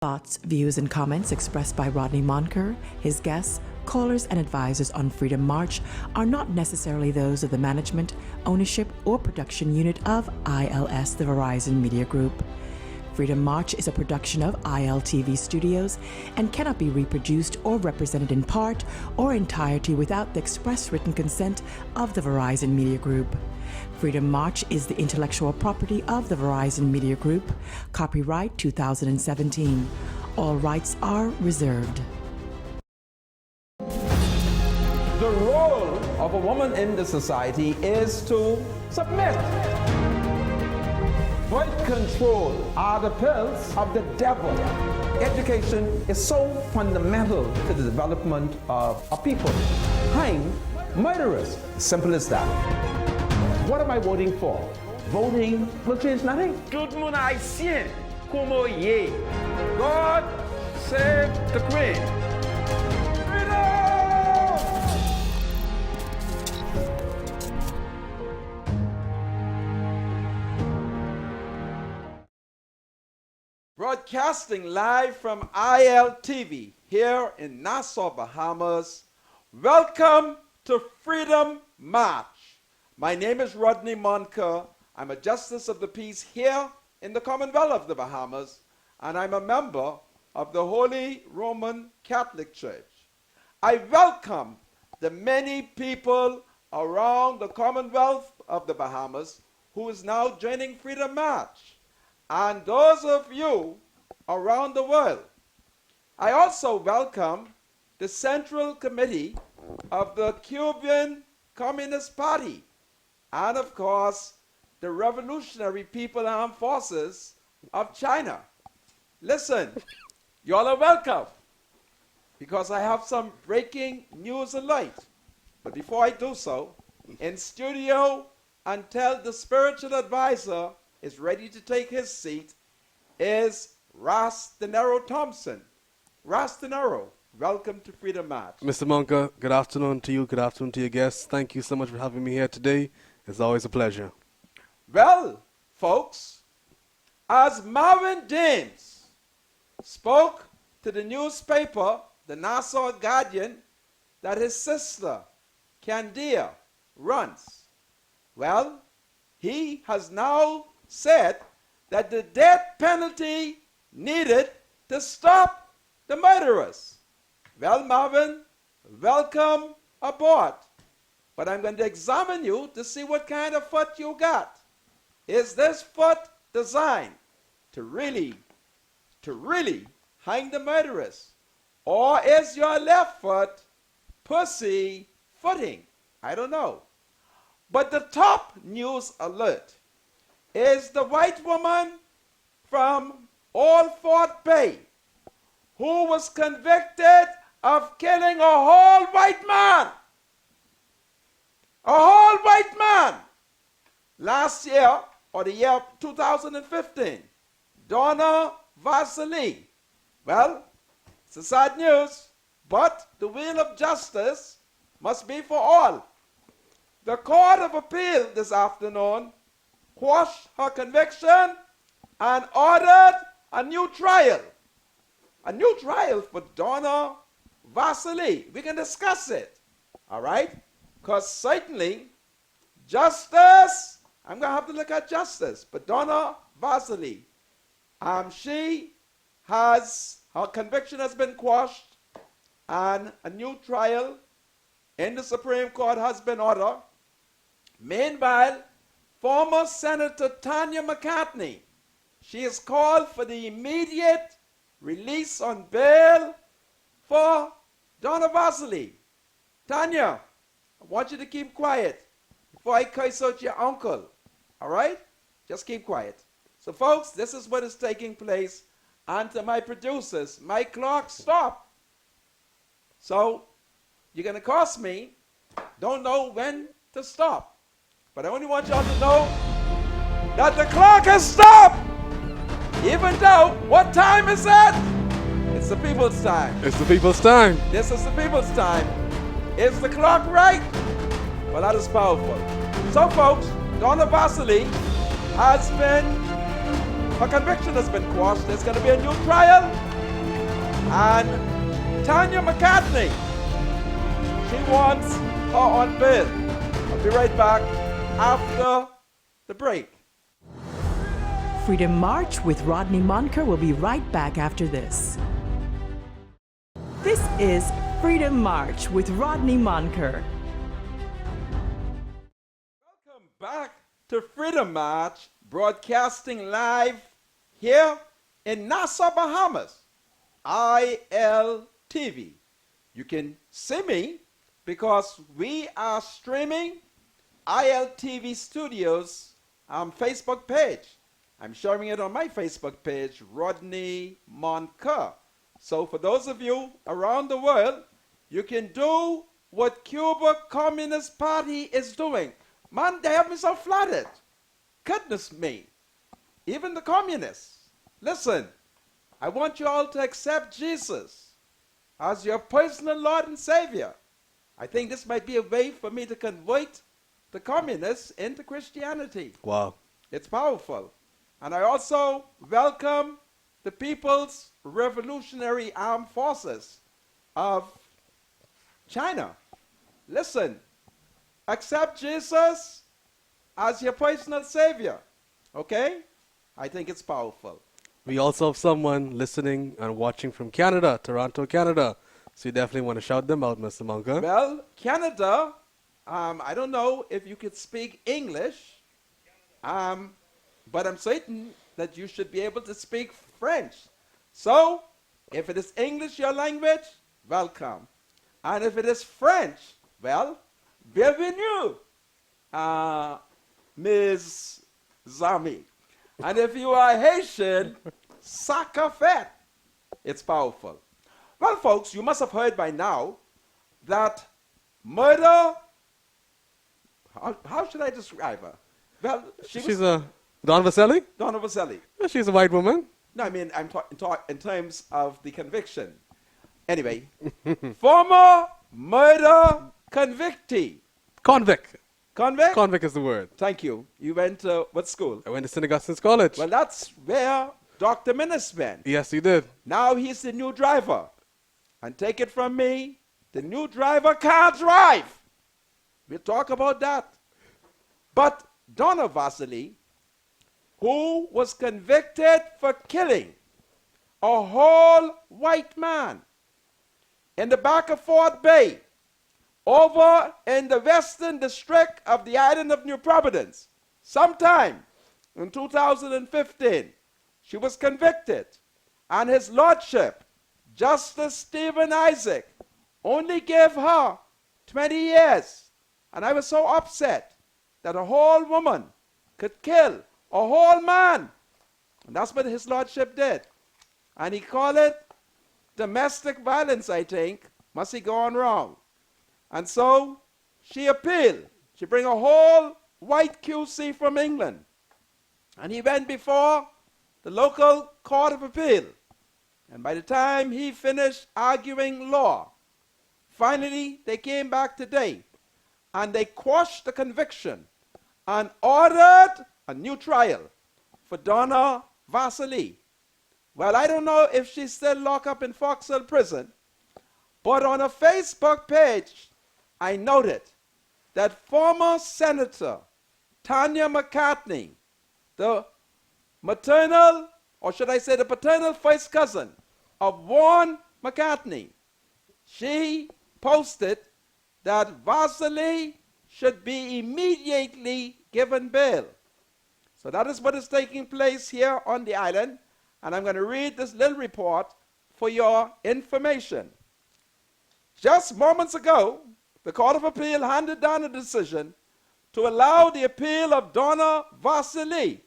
Thoughts, views, and comments expressed by Rodney Monker, his guests, callers, and advisors on Freedom March are not necessarily those of the management, ownership, or production unit of ILS, the Verizon Media Group. Freedom March is a production of ILTV Studios and cannot be reproduced or represented in part or entirety without the express written consent of the Verizon Media Group. Freedom March is the intellectual property of the Verizon Media Group. Copyright 2017. All rights are reserved. The role of a woman in the society is to submit. Birth control are the pills of the devil. Education is so fundamental to the development of a people. Hang murderers. Simple as that. What am I voting for? Voting will change nothing. Tout le monde haïtien, como yé. God save the Queen. Broadcasting live from ILTV here in Nassau, Bahamas. Welcome to Freedom March. My name is Rodney Monker. I'm a Justice of the Peace here in the Commonwealth of the Bahamas, and I'm a member of the Holy Roman Catholic Church. I welcome the many people around the Commonwealth of the Bahamas who is now joining Freedom March, and those of you around the world. I also welcome the Central Committee of the Cuban Communist Party, and of course, the Revolutionary People Armed Forces of China. Listen, y'all are welcome, because I have some breaking news alert. But before I do so, in studio, until the spiritual advisor is ready to take his seat, is Ras De Niro Thompson. Ras De Niro, welcome to Freedom March. Mr. Monker, good afternoon to you, good afternoon to your guests. Thank you so much for having me here today. It's always a pleasure. Well, folks, as Marvin James spoke to the newspaper, the Nassau Guardian, that his sister, Candia, runs, well, he has now said that the death penalty needed to stop the murderers. Well, Marvin, welcome aboard. But I'm going to examine you to see what kind of foot you got. Is this foot designed to really hang the murderers? Or is your left foot pussy footing? I don't know. But the top news alert is the white woman from Old Fort Bay who was convicted of killing a whole white man. A whole white man. Last year, or the year 2015, Donna Vasily. Well, it's a sad news, but the wheel of justice must be for all. The Court of Appeal this afternoon quashed her conviction and ordered a new trial. A new trial for Donna Vasily. We can discuss it, all right? Because certainly, justice, I'm going to have to look at justice, but Donna Vasily, her conviction has been quashed, and a new trial in the Supreme Court has been ordered. Meanwhile, former Senator Tanya McCartney, she has called for the immediate release on bail for Donna Vasily. Tanya, I want you to keep quiet before I curse out your uncle. All right? Just keep quiet. So, folks, this is what is taking place. And to my producers, my clock stop. So, you're going to cost me. Don't know when to stop. But I only want y'all to know that the clock has stopped. Even though, what time is it? It's the people's time. It's the people's time. This is the people's time. Is the clock right? Well, that is powerful. So, folks, Donna Vasily has been Her conviction has been quashed. There's going to be a new trial. And Tanya McCartney, she wants her on bail. I'll be right back after the break. Freedom March with Rodney Monker will be right back after this. This is Freedom March with Rodney Monker. Welcome back to Freedom March, broadcasting live here in Nassau, Bahamas, ILTV. You can see me because we are streaming ILTV Studios Facebook page. I'm showing it on my Facebook page, Rodney Monker. So for those of you around the world, you can do what Cuba Communist Party is doing. Man, they have me so flattered. Goodness me. Even the communists. Listen, I want you all to accept Jesus as your personal Lord and Savior. I think this might be a way for me to convert the communists into Christianity. Wow. It's powerful. And I also welcome the People's Revolutionary Armed Forces of China. Listen, accept Jesus as your personal Savior. Okay? I think it's powerful. We also have someone listening and watching from Canada, Toronto, Canada. So you definitely want to shout them out, Mr. Monker. Well, Canada, I don't know if you could speak English, but I'm certain that you should be able to speak French. So, if it is English your language, welcome. And if it is French, well, bienvenue, Ms. Zami. And if you are Haitian, Sakafet. It's powerful. Well, folks, you must have heard by now that murder, how should I describe her? Well, She's a Don Vaselli? Donna Vaselli. She's a white woman. No, I mean, I'm talking in terms of the conviction. Anyway, former murder convictee. Convict. Convict? Convict is the word. Thank you. You went to what school? I went to St. Augustine's College. Well, that's where Dr. Minnis went. Yes, he did. Now he's the new driver. And take it from me, the new driver can't drive. We'll talk about that. But Donna Vasily, who was convicted for killing a whole white man in the back of Fort Bay, over in the western district of the island of New Providence, sometime in 2015, she was convicted, and his lordship, Justice Stephen Isaac, only gave her 20 years. And I was so upset that a whole woman could kill a whole man. And that's what his lordship did. And he called it domestic violence, I think. Must he gone wrong? And so she appealed. She bring a whole white QC from England. And he went before the local court of appeal. And by the time he finished arguing law, finally they came back today and they quashed the conviction and ordered a new trial for Donna Vasily. Well, I don't know if she's still locked up in Foxhill Prison, but on a Facebook page, I noted that former Senator Tanya McCartney, the maternal, or should I say the paternal first cousin of Warren McCartney, she posted that Vasily should be immediately given bail. So that is what is taking place here on the island, and I'm going to read this little report for your information. Just moments ago, the Court of Appeal handed down a decision to allow the appeal of Donna Vasily.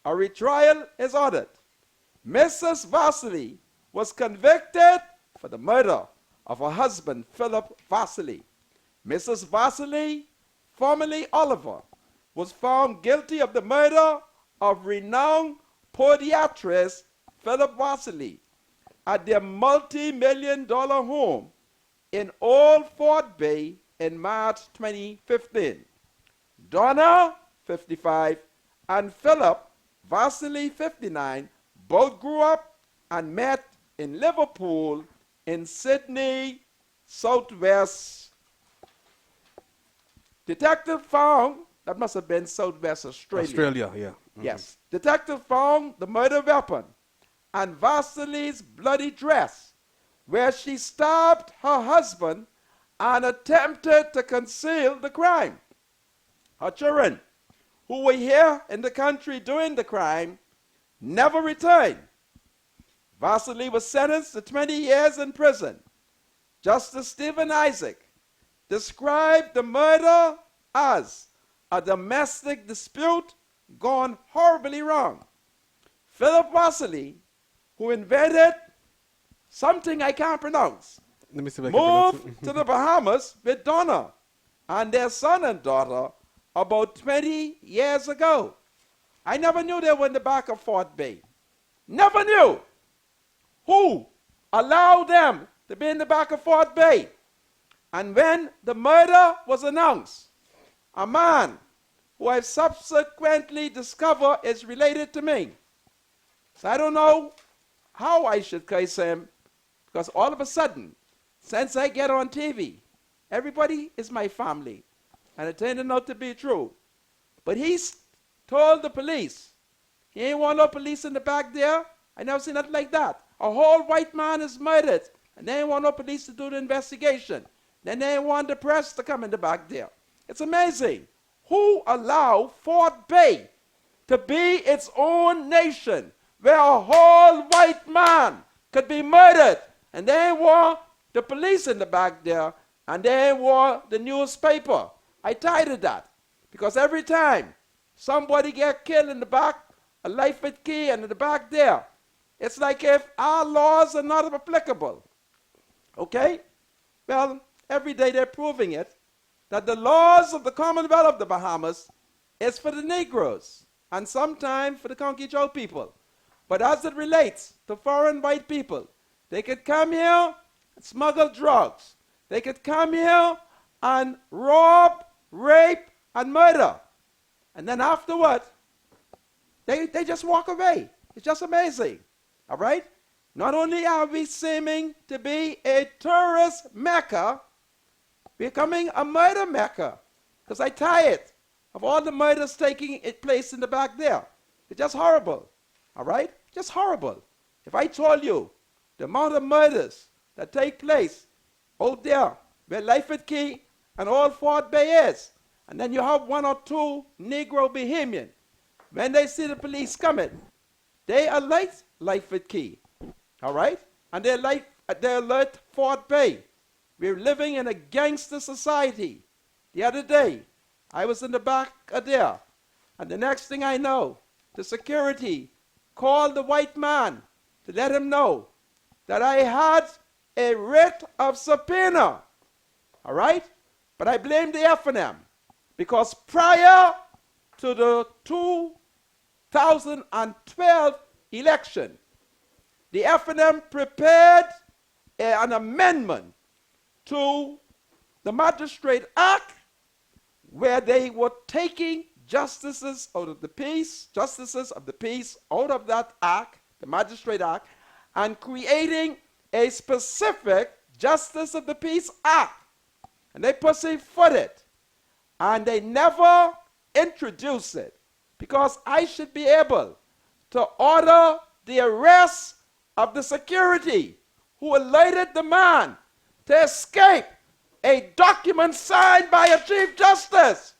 A retrial is ordered. Mrs. Vasily was convicted for the murder of her husband, Philip Vasily. Mrs. Vasily, formerly Oliver, was found guilty of the murder of renowned podiatrist Philip Vasily at their multi-million-dollar home in Old Fort Bay in March 2015. Donna, 55, and Philip Vasily, 59, both grew up and met in Liverpool, in Sydney, Southwest. Detective found, that must have been Southwest Australia. Australia, yeah. Yes. Detective found the murder weapon and Vasily's bloody dress, where she stabbed her husband and attempted to conceal the crime. Her children, who were here in the country doing the crime, never returned. Vasily was sentenced to 20 years in prison. Justice Stephen Isaac described the murder as a domestic dispute gone horribly wrong. Philip Vasily, who invented something I can't pronounce, Let me see if I can pronounce moved it. to the Bahamas with Donna and their son and daughter about 20 years ago. I never knew they were in the back of Fort Bay. Never knew. Who allowed them to be in the back of Fort Bay? And when the murder was announced, a man who I've subsequently discovered is related to me. So I don't know how I should curse him, because all of a sudden, since I get on TV, everybody is my family. And it turned out to be true. But he told the police, he ain't want no police in the back there. I never seen nothing like that. A whole white man is murdered, and they ain't want no police to do the investigation. Then they ain't want the press to come in the back there. It's amazing. Who allowed Fort Bay to be its own nation, where a whole white man could be murdered, and they ain't want the police in the back there, and they ain't want the newspaper? I tired of that, because every time somebody get killed in the back, a life with key, and in the back there, it's like if our laws are not applicable. Okay? Well, every day they're proving it, that the laws of the Commonwealth of the Bahamas is for the Negroes, and sometimes for the Conkey Joe people. But as it relates to foreign white people, they could come here and smuggle drugs. They could come here and rob, rape, and murder. And then afterward, they just walk away. It's just amazing. All right? Not only are we seeming to be a tourist mecca, we're becoming a murder mecca. Because I'm tired of all the murders taking place in the back there. It's just horrible. All right? Just horrible. If I told you the amount of murders that take place out there where Life at Key and all Fort Bay is, and then you have one or two Negro Bahamian, when they see the police coming, they alert Life at Key. All right? And they alert Fort Bay. We're living in a gangster society. The other day, I was in the back of there, and the next thing I know, the security called the white man to let him know that I had a writ of subpoena. All right? But I blame the F&M, because prior to the 2012 election, the F&M prepared an amendment to the Magistrate Act where they were taking justices of the peace out of that act, the Magistrate Act, and creating a specific Justice of the Peace Act. And they pussyfooted, and they never introduced it, because I should be able to order the arrest of the security who alerted the man to escape a document signed by a Chief Justice.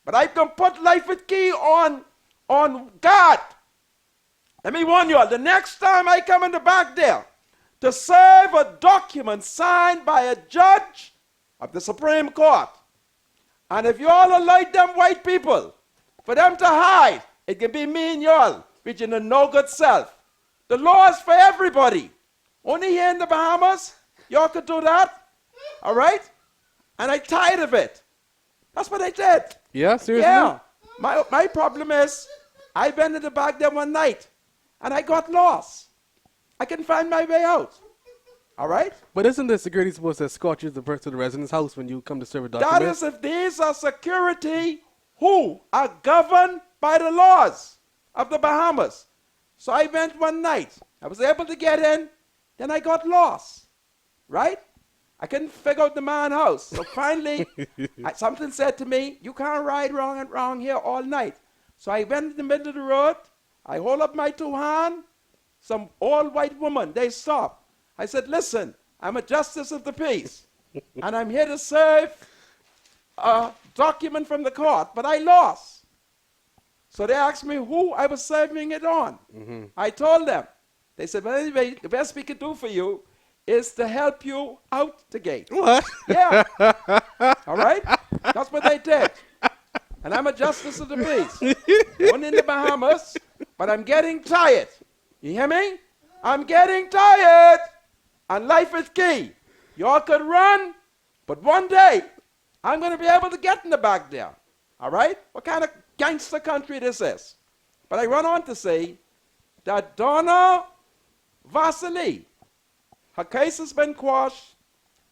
But I can put Life at Key on guard. Let me warn you all, the next time I come in the back there to serve a document signed by a judge of the Supreme Court, and if you all alert them white people for them to hide, it can be me and y'all, which in a no good self. The law is for everybody. Only here in the Bahamas, y'all could do that. All right? And I'm tired of it. That's what I did. Yeah, seriously? Yeah. My problem is, I went in the back there one night, and I got lost. I couldn't find my way out. All right? But isn't the security supposed to escort you to the resident's house when you come to serve a document? That is if these are security who are governed by the laws of the Bahamas. So I went one night. I was able to get in, Then I got lost, right? I couldn't figure out the man's house. So finally, something said to me, you can't ride wrong here all night. So I went in the middle of the road. I hold up my two hands. Some old white woman, they stopped. I said, listen, I'm a justice of the peace. And I'm here to serve a document from the court, but I lost. So they asked me who I was serving it on. I told them. They said, well, anyway, the best we could do for you is to help you out the gate. What? Yeah. All right? That's what they did. And I'm a justice of the peace. One in the Bahamas, but I'm getting tired. You hear me? I'm getting tired. And life is key. Y'all could run, but one day, I'm going to be able to get in the back there. All right? What kind of gangster country this is? But I run on to say that Donna Vasily, her case has been quashed,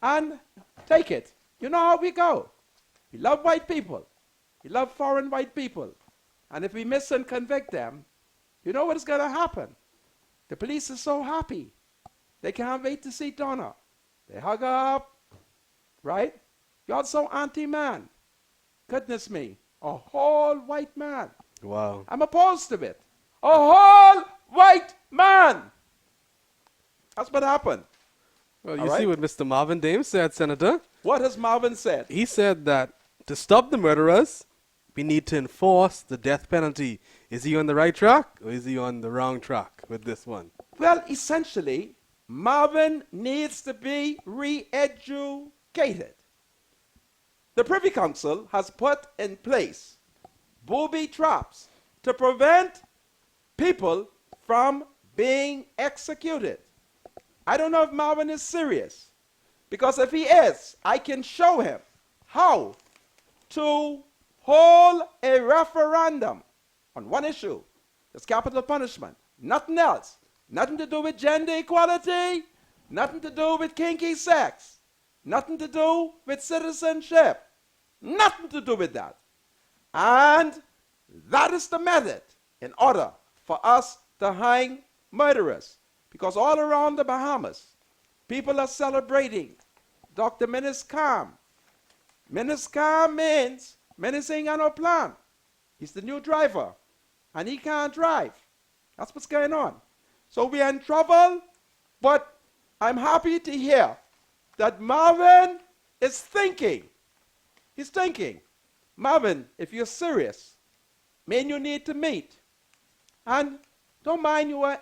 and take it. You know how we go. We love white people. We love foreign white people. And if we miss and convict them, you know what is going to happen? The police are so happy. They can't wait to see Donna. They hug her up, right? You're so anti-man. Goodness me. A whole white man. Wow. I'm opposed to it. A whole white man. That's what happened. Well, All you right. see what Mr. Marvin Dames said, Senator. What has Marvin said? He said that to stop the murderers, we need to enforce the death penalty. Is he on the right track or is he on the wrong track with this one? Well, essentially, Marvin needs to be re-educated. The Privy Council has put in place booby traps to prevent people from being executed. I don't know if Marvin is serious, because if he is, I can show him how to hold a referendum on one issue. It's capital punishment. Nothing else. Nothing to do with gender equality. Nothing to do with kinky sex. Nothing to do with citizenship. Nothing to do with that. And that is the method in order for us to hang murderers. Because all around the Bahamas, people are celebrating Dr. Menace Calm. Menace Calm means Menace ain't got no plan. He's the new driver, and he can't drive. That's what's going on. So we are in trouble, but I'm happy to hear that Marvin is thinking. He's thinking. Marvin, if you're serious, man, you need to meet. And don't mind you are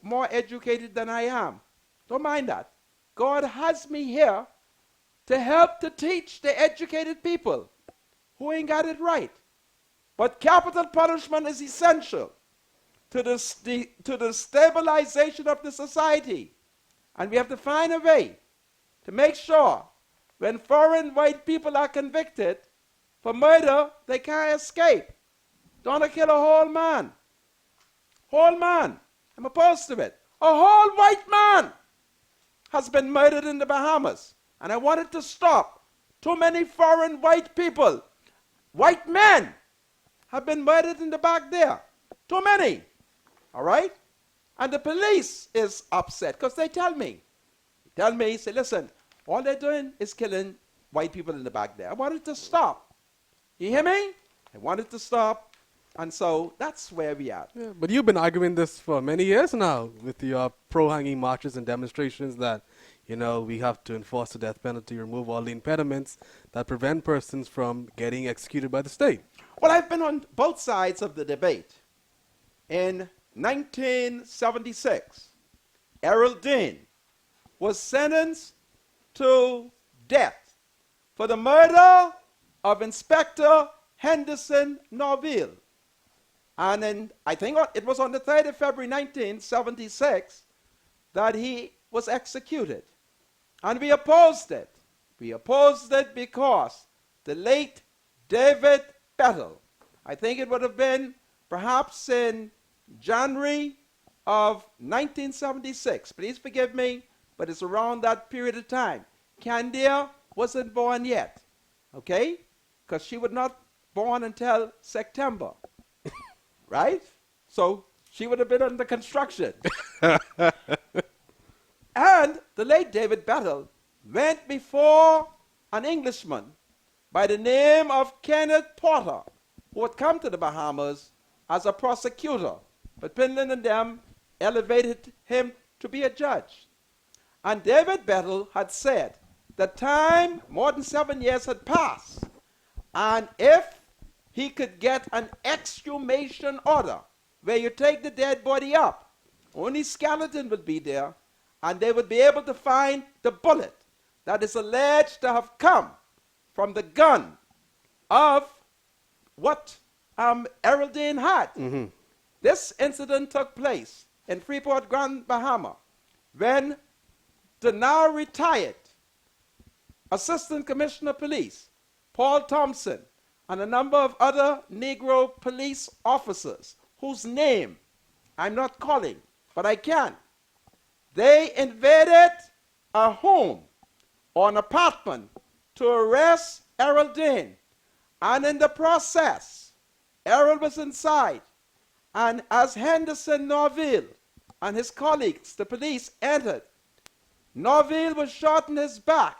more educated than I am. Don't mind that. God has me here to help to teach the educated people who ain't got it right. But capital punishment is essential to the stabilization of the society. And we have to find a way to make sure when foreign white people are convicted for murder, they can't escape. Don't kill a whole man. Whole man. I'm opposed to it. A whole white man has been murdered in the Bahamas. And I want it to stop. Too many foreign white people, white men, have been murdered in the back there. Too many. All right? And the police is upset because they tell me, say, listen, all they're doing is killing white people in the back there. I want it to stop. You hear me? I want it to stop. And so that's where we are. Yeah, but you've been arguing this for many years now with your pro-hanging marches and demonstrations that, you know, we have to enforce the death penalty, remove all the impediments that prevent persons from getting executed by the state. Well, I've been on both sides of the debate. In 1976, Errol Dean was sentenced to death for the murder of Inspector Henderson Norville. And I think it was on the 3rd of February 1976 that he was executed. And we opposed it. We opposed it because the late David Bettle, I think it would have been perhaps in January of 1976. Please forgive me, but it's around that period of time. Candia wasn't born yet, okay? Because she was not born until September, right? So she would have been under construction. And the late David Battle went before an Englishman by the name of Kenneth Porter, who had come to the Bahamas as a prosecutor. But Pinland and them elevated him to be a judge. And David Battle had said the time, more than 7 years had passed, and if he could get an exhumation order where you take the dead body up, only skeleton would be there, and they would be able to find the bullet that is alleged to have come from the gun of what Errol Dane had. This incident took place in Freeport, Grand Bahama, when the now retired Assistant Commissioner of Police, Paul Thompson, and a number of other Negro police officers, whose name I'm not calling, but I can, they invaded a home or an apartment to arrest Errol Dane. And in the process, Errol was inside. And as Henderson Norville and his colleagues, the police, entered, Norville was shot in his back.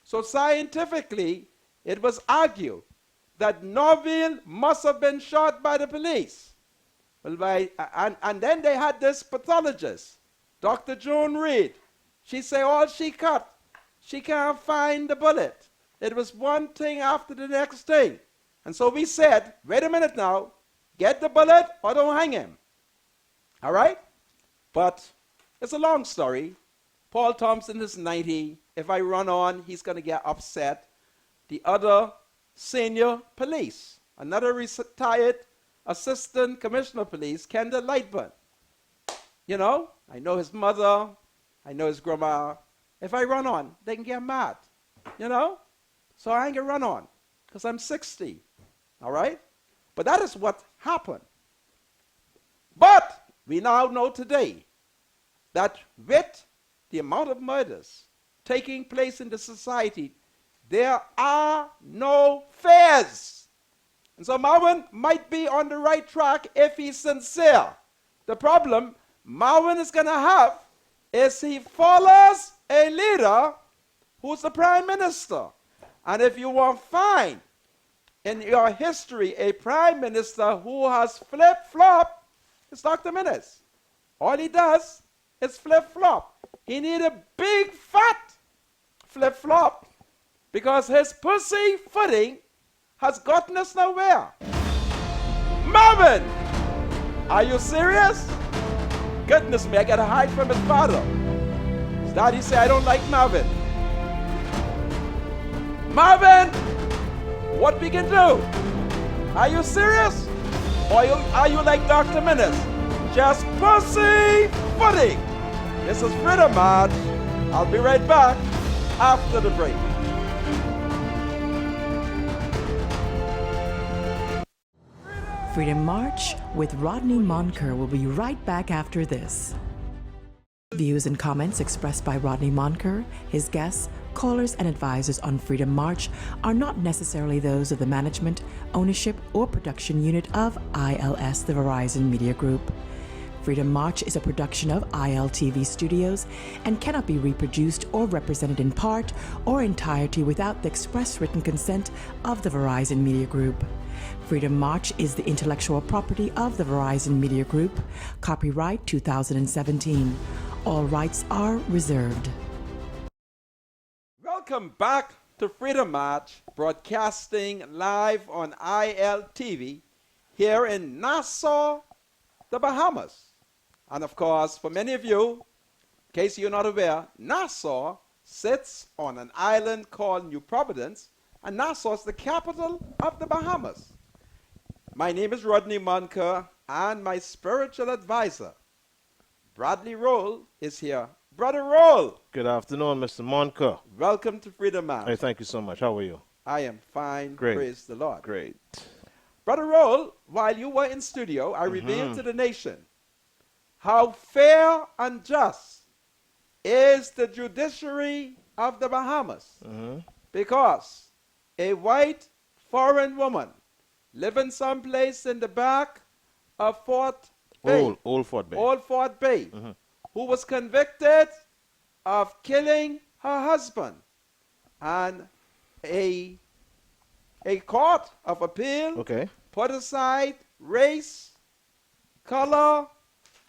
So scientifically, it was argued that Norville must have been shot by the police. Well, and then they had this pathologist, Dr. Joan Reed. She said all she cut, she can't find the bullet. It was one thing after the next thing. And so we said, wait a minute now, get the bullet or don't hang him. All right? But it's a long story. Paul Thompson is 90. If I run on, he's going to get upset. The other senior police, another retired assistant commissioner of police, Kendall Lightburn. You know, I know his mother. I know his grandma. If I run on, they can get mad. You know? So I ain't going to run on because I'm 60. All right? But that is what happened. But we now know today that with the amount of murders taking place in the society, there are no fears. And so Marvin might be on the right track if he's sincere. The problem Marvin is going to have is he follows a leader who's the prime minister. And if you want to find in your history a prime minister who has flip-flop, it's Dr. Minnis. All he does is flip-flop. He need a big fat flip-flop because his pussy footing has gotten us nowhere. Marvin, are you serious? Goodness me, I gotta hide from his father. His daddy say I don't like Marvin. Marvin, what we can do? Are you serious? Or are you like Dr. Minnis? Just pussy footing. This is Freedom March. I'll be right back after the break. Freedom March with Rodney Monker will be right back after this. Views and comments expressed by Rodney Monker, his guests, callers, and advisors on Freedom March are not necessarily those of the management, ownership, or production unit of ILS, the Verizon Media Group. Freedom March is a production of ILTV Studios and cannot be reproduced or represented in part or entirety without the express written consent of the Verizon Media Group. Freedom March is the intellectual property of the Verizon Media Group. Copyright 2017. All rights are reserved. Welcome back to Freedom March, broadcasting live on ILTV here in Nassau, the Bahamas. And of course, for many of you, in case you're not aware, Nassau sits on an island called New Providence, and Nassau is the capital of the Bahamas. My name is Rodney Monker, and my spiritual advisor, Bradley Roll, is here. Brother Roll. Good afternoon, Mr. Monker. Welcome to Freedom March. Hey, thank you so much. How are you? I am fine. Great. Praise the Lord. Great. Brother Roll, while you were in studio, I revealed to the nation how fair and just is the judiciary of the Bahamas. Because a white foreign woman living someplace in the back of Fort Bay, Old Fort Bay. Old Fort Bay, who was convicted of killing her husband. And a court of appeal Okay. put aside race, color,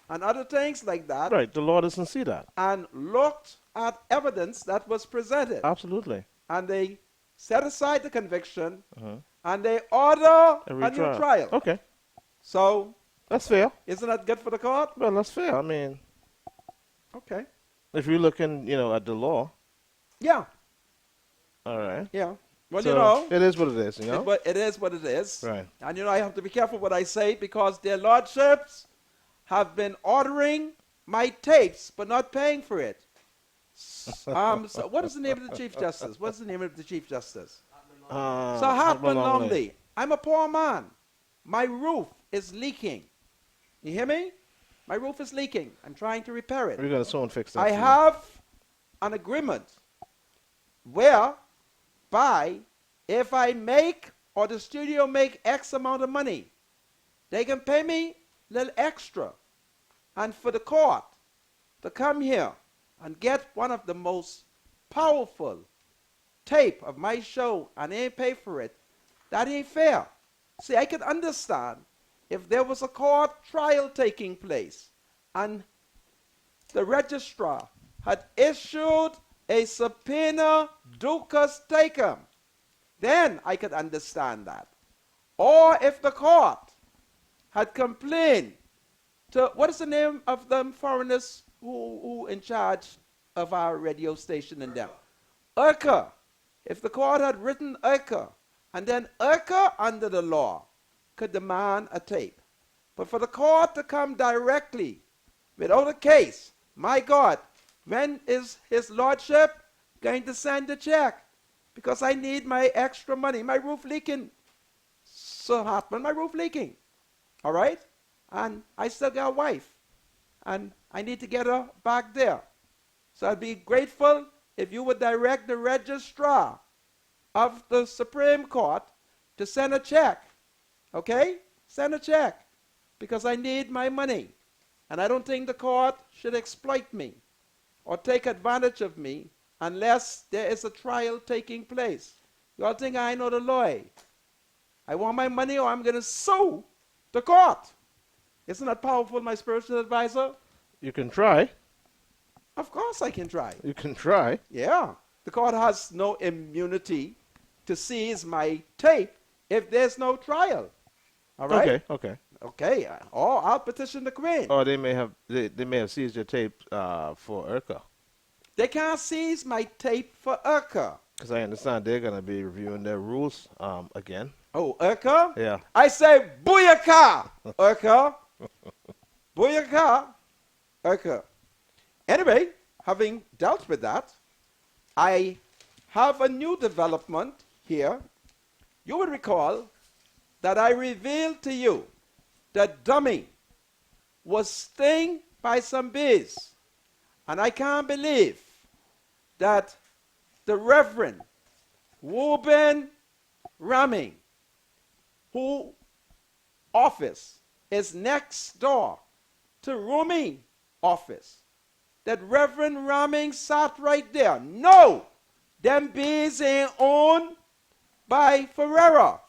and other things like that, Right. The law doesn't see that. and looked at evidence that was presented. Absolutely. And they set aside the conviction, and they order A a new retrial. trial. Okay. So, That's fair. isn't that good for the court? Well, that's fair. I mean, Okay. if you're looking, at the law, Yeah, all right. yeah. Well, So, it is what it is, you know? but it is what it is. Right. And I have to be careful what I say because their lordships have been ordering my tapes but not paying for it. So what is the name of the Chief Justice? What's the name of the Chief Justice? So Hartman Longley. I'm a poor man. My roof is leaking. You hear me? My roof is leaking. I'm trying to repair it. We're going to soon fix that. I for you. have an agreement whereby if I make or the studio make X amount of money, they can pay me a little extra. And for the court to come here and get one of the most powerful tape of my show and they ain't pay for it, that ain't fair. See, I could understand if there was a court trial taking place and the registrar had issued a subpoena ducas tecum, then I could understand that. Or if the court had complained to, what is the name of them foreigners who in charge of our radio station in them? IRCA. If the court had written IRCA, and then IRCA under the law could demand a tape. But for the court to come directly without a case, my God, when is his lordship going to send a check? Because I need my extra money. My roof leaking, Sir Hartman, my roof leaking. All right? And I still got a wife. And I need to get her back there. So I'd be grateful if you would direct the registrar of the Supreme Court to send a check. Okay? Send a check. Because I need my money. And I don't think the court should exploit me or take advantage of me unless there is a trial taking place. You all think I know the law. I want my money or I'm going to sue the court. Isn't that powerful, my spiritual advisor? You can try. Of course I can try. You can try. Yeah. The court has no immunity to seize my tape if there's no trial. All right? Okay, okay. Okay. Or I'll petition the Queen. Or they may have seized your tape for IRCA. They can't seize my tape for IRCA. Because I understand they're going to be reviewing their rules again. Oh, IRCA? Yeah. I say booyaka, IRCA. Booyaka, IRCA. Anyway, having dealt with that, I have a new development here. You will recall that I revealed to you that Dummy was stung by some bees. And I can't believe that the Reverend Reuben Ramming, whose office is next door to Rumi office, that Reverend Ramming sat right there. No! Them bees ain't owned by Ferrera.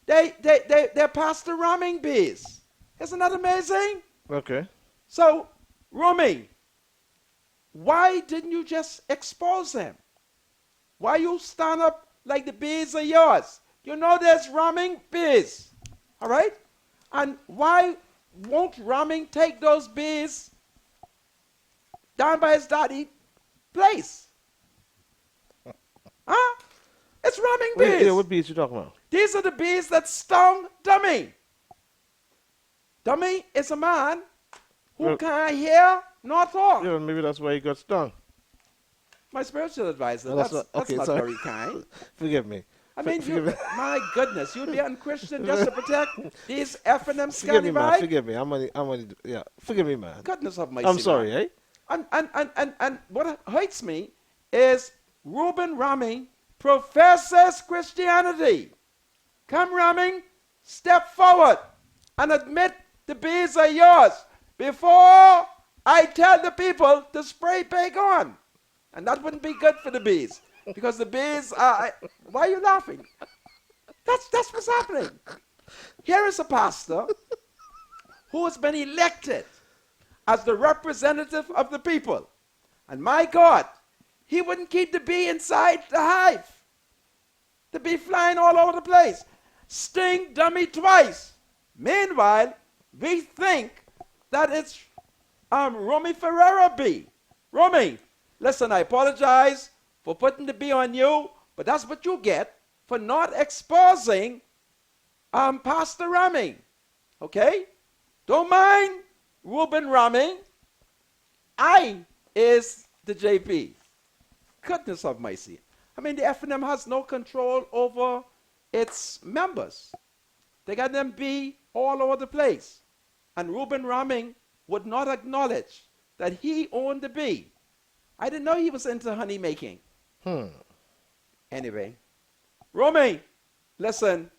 They're Pastor Ramming bees. Isn't that amazing? Okay. So, Rumi, why didn't you just expose them? Why you stand up like the bees are yours? You know there's Ramming bees. All right? And why won't Ramming take those bees down by his daddy place? Huh? It's Ramming bees. Yeah, what bees you talking about? These are the bees that stung Dummy. Dummy is a man who Well- can't hear nor talk. Yeah, maybe that's why he got stung. My spiritual advisor, Well, that's okay, not sorry. very kind. Forgive me. I mean, forgive me. my goodness, you'd be unchristian just to protect these F&M Forgive me, scallywag? man. Forgive me. I'm only, yeah. Forgive me, man. Goodness of mercy, I'm sorry, man. eh? And what hurts me is Reuben Ramming professes Christianity. Come, Ramming, step forward and admit the bees are yours before I tell the people to spray pagan. And that wouldn't be good for the bees. Because the bees are, why are you laughing? That's what's happening. Here is a pastor who has been elected as the representative of the people. And my God, he wouldn't keep the bee inside the hive. The bee flying all over the place. Sting dummy twice. Meanwhile, we think that it's Romy Ferreira bee. Romy, listen, I apologize for putting the bee on you, but that's what you get for not exposing Pastor Raming. Okay? Don't mind Reuben Raming. I is the JP. Goodness of mercy. I mean, the FNM has no control over its members. They got them be all over the place. And Reuben Raming would not acknowledge that he owned the bee. I didn't know he was into honey making. Anyway, Romy, listen,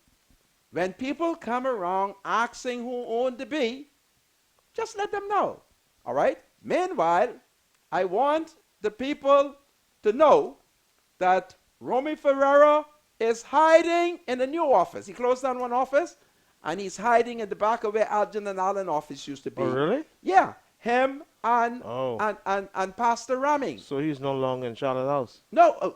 when people come around asking who owned the bee, just let them know. All right? Meanwhile, I want the people to know that Romy Ferreira is hiding in a new office. He closed down one office, and he's hiding in the back of where Algernon Allen office used to be. Oh, really? Yeah, him and Oh. and Pastor Raming. So he's no longer in Charlotte House. No,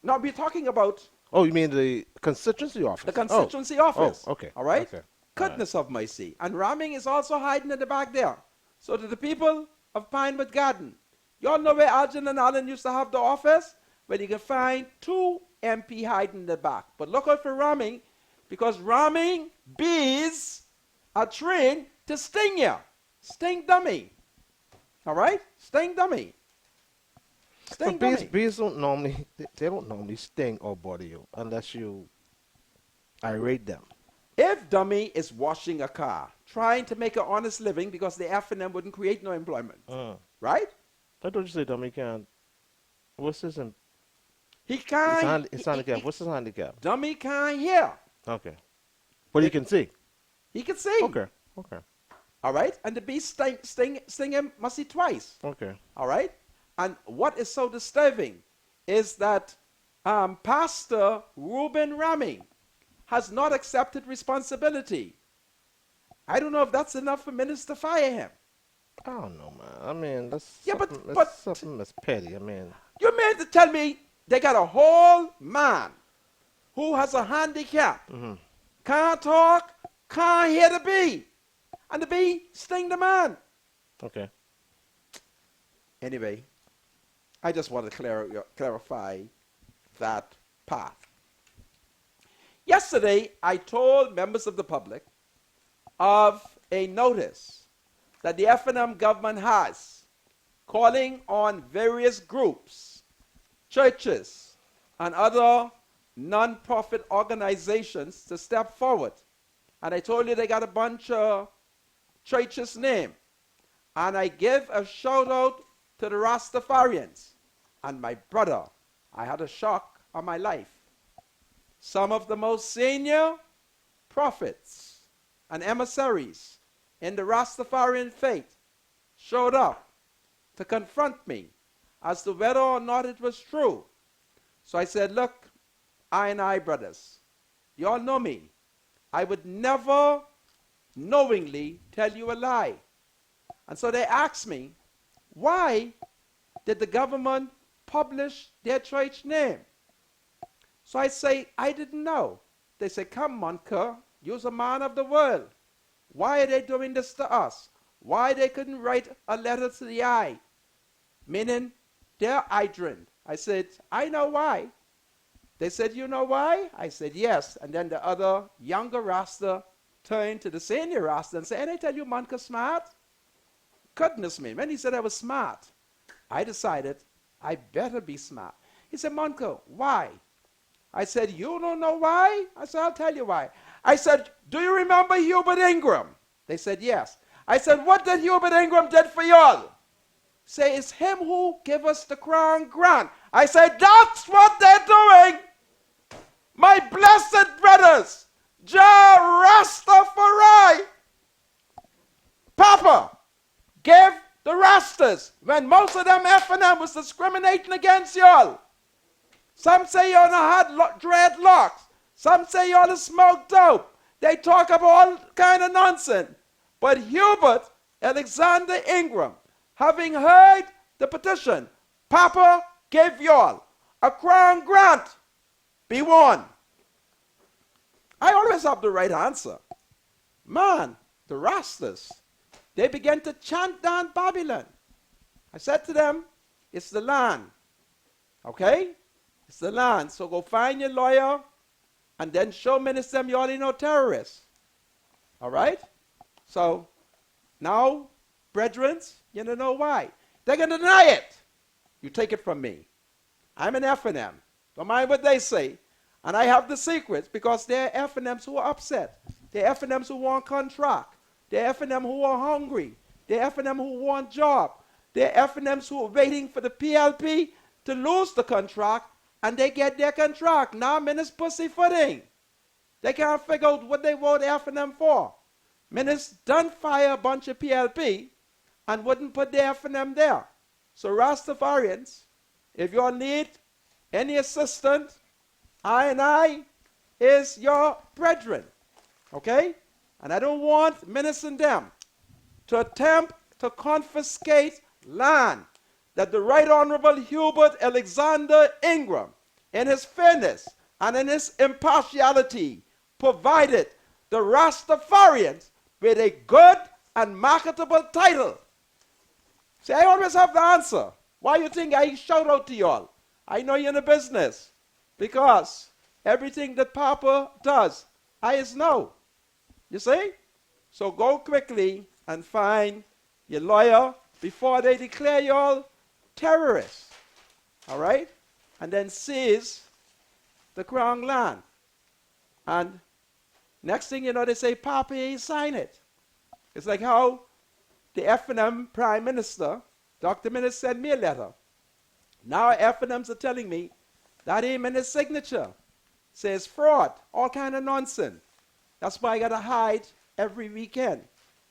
we're talking about Oh, you mean the constituency office? the constituency office. Oh, okay. All right? Okay. Goodness of mercy. And Raming is also hiding in the back there. So to the people of Pinewood Garden, you all know where Algernon Allen used to have the office? Where you can find 2 MP hiding in the back. But look out for Raming, because Raming bees are trained to sting you. Sting dummy. All right? Sting dummy. Sting But dummy. bees don't normally, they don't normally sting or bother you unless you irate them. If dummy is washing a car, trying to make an honest living because the F&M wouldn't create no employment, right? I thought you said dummy can't. What's his He can't. his handicap? What's his handicap? Dummy can't hear. Okay. But he can see. He can see. Okay. Okay. All right? And the bee sting him, must see twice. Okay. All right? And what is so disturbing is that Pastor Reuben Raming has not accepted responsibility. I don't know if that's enough for minister to fire him. I don't know, man. I mean, that's Yeah, but- something, but- that's something that's petty. I mean, You mean to tell me they got a whole man who has a handicap, can't talk, can't hear the bee, and the bee sting the man? okay. Anyway, I just want to clarify that path. Yesterday, I told members of the public of a notice that the F&M government has calling on various groups, churches, and other non-profit organizations to step forward. And I told you they got a bunch of churches' name. And I give a shout out to the Rastafarians. And my brother, I had a shock on my life. Some of the most senior prophets and emissaries in the Rastafarian faith showed up to confront me as to whether or not it was true. So I said, look, I brothers, you all know me. I would never knowingly tell you a lie. And so they asked me, why did the government publish their church name? So I say, I didn't know. They say, come, Moncur, you're a man of the world. Why are they doing this to us? Why they couldn't write a letter to the eye? Meaning, they're hydrant. I said, I know why. They said, you know why? I said, yes. And then the other younger Rasta turned to the senior Rasta and said, and I tell you, Moncur smart? Goodness me, when he said I was smart, I decided I better be smart. He said, Moncur, why? I said, you don't know why? I said, I'll tell you why. I said, do you remember Hubert Ingram? They said, yes. I said, what did Hubert Ingram did for y'all? Say, it's him who gave us the crown grant. I said, that's what they're doing. My blessed brothers, Jah Rastafari, Papa, gave The Rastas, when most of them F&M was discriminating against y'all. Some say y'all had dreadlocks. Some say y'all have smoked dope. They talk about all kind of nonsense. But Hubert Alexander Ingram, having heard the petition, Papa gave y'all a crown grant. Be warned. I always have the right answer. Man, the Rastas, they began to chant down Babylon. I said to them, it's the land. Okay? It's the land. So go find your lawyer and then show minister them you already know terrorists. All right? So now, brethren, you don't know why. They're going to deny it. You take it from me. I'm an F&M. Don't mind what they say. And I have the secrets because they're F&Ms who are upset. They're F&Ms who want contract. They're F&M who are hungry. They're F&M who want job. They're F&Ms who are waiting for the PLP to lose the contract, and they get their contract. Now Menace pussyfooting. They can't figure out what they want F&M for. Menace done fire a bunch of PLP and wouldn't put the F&M there. So Rastafarians, if you need any assistance, I is your brethren. Okay? And I don't want Menace and them to attempt to confiscate land that the Right Honorable Hubert Alexander Ingram, in his fairness and in his impartiality, provided the Rastafarians with a good and marketable title. See, I always have the answer. Why you think I shout out to y'all? I know you're in the business. Because everything that Papa does, I is know. You see? So go quickly and find your lawyer before they declare y'all terrorists. All right? And then seize the crown land. And next thing you know, they say, Papa ain't sign it. It's like how the F&M Prime Minister, Dr. Minnis, sent me a letter. Now F&Ms are telling me that ain't in his signature. Says fraud, all kind of nonsense. That's why I got to hide every weekend,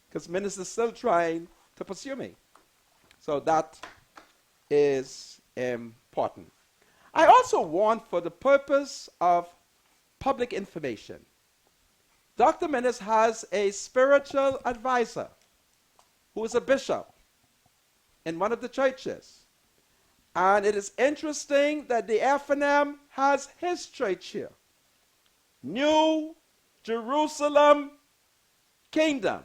because Minister's still trying to pursue me. So that is important. I also want, for the purpose of public information, Dr. Minnis has a spiritual advisor who is a bishop in one of the churches. And it is interesting that the F&M has his church here. New Jerusalem Kingdom.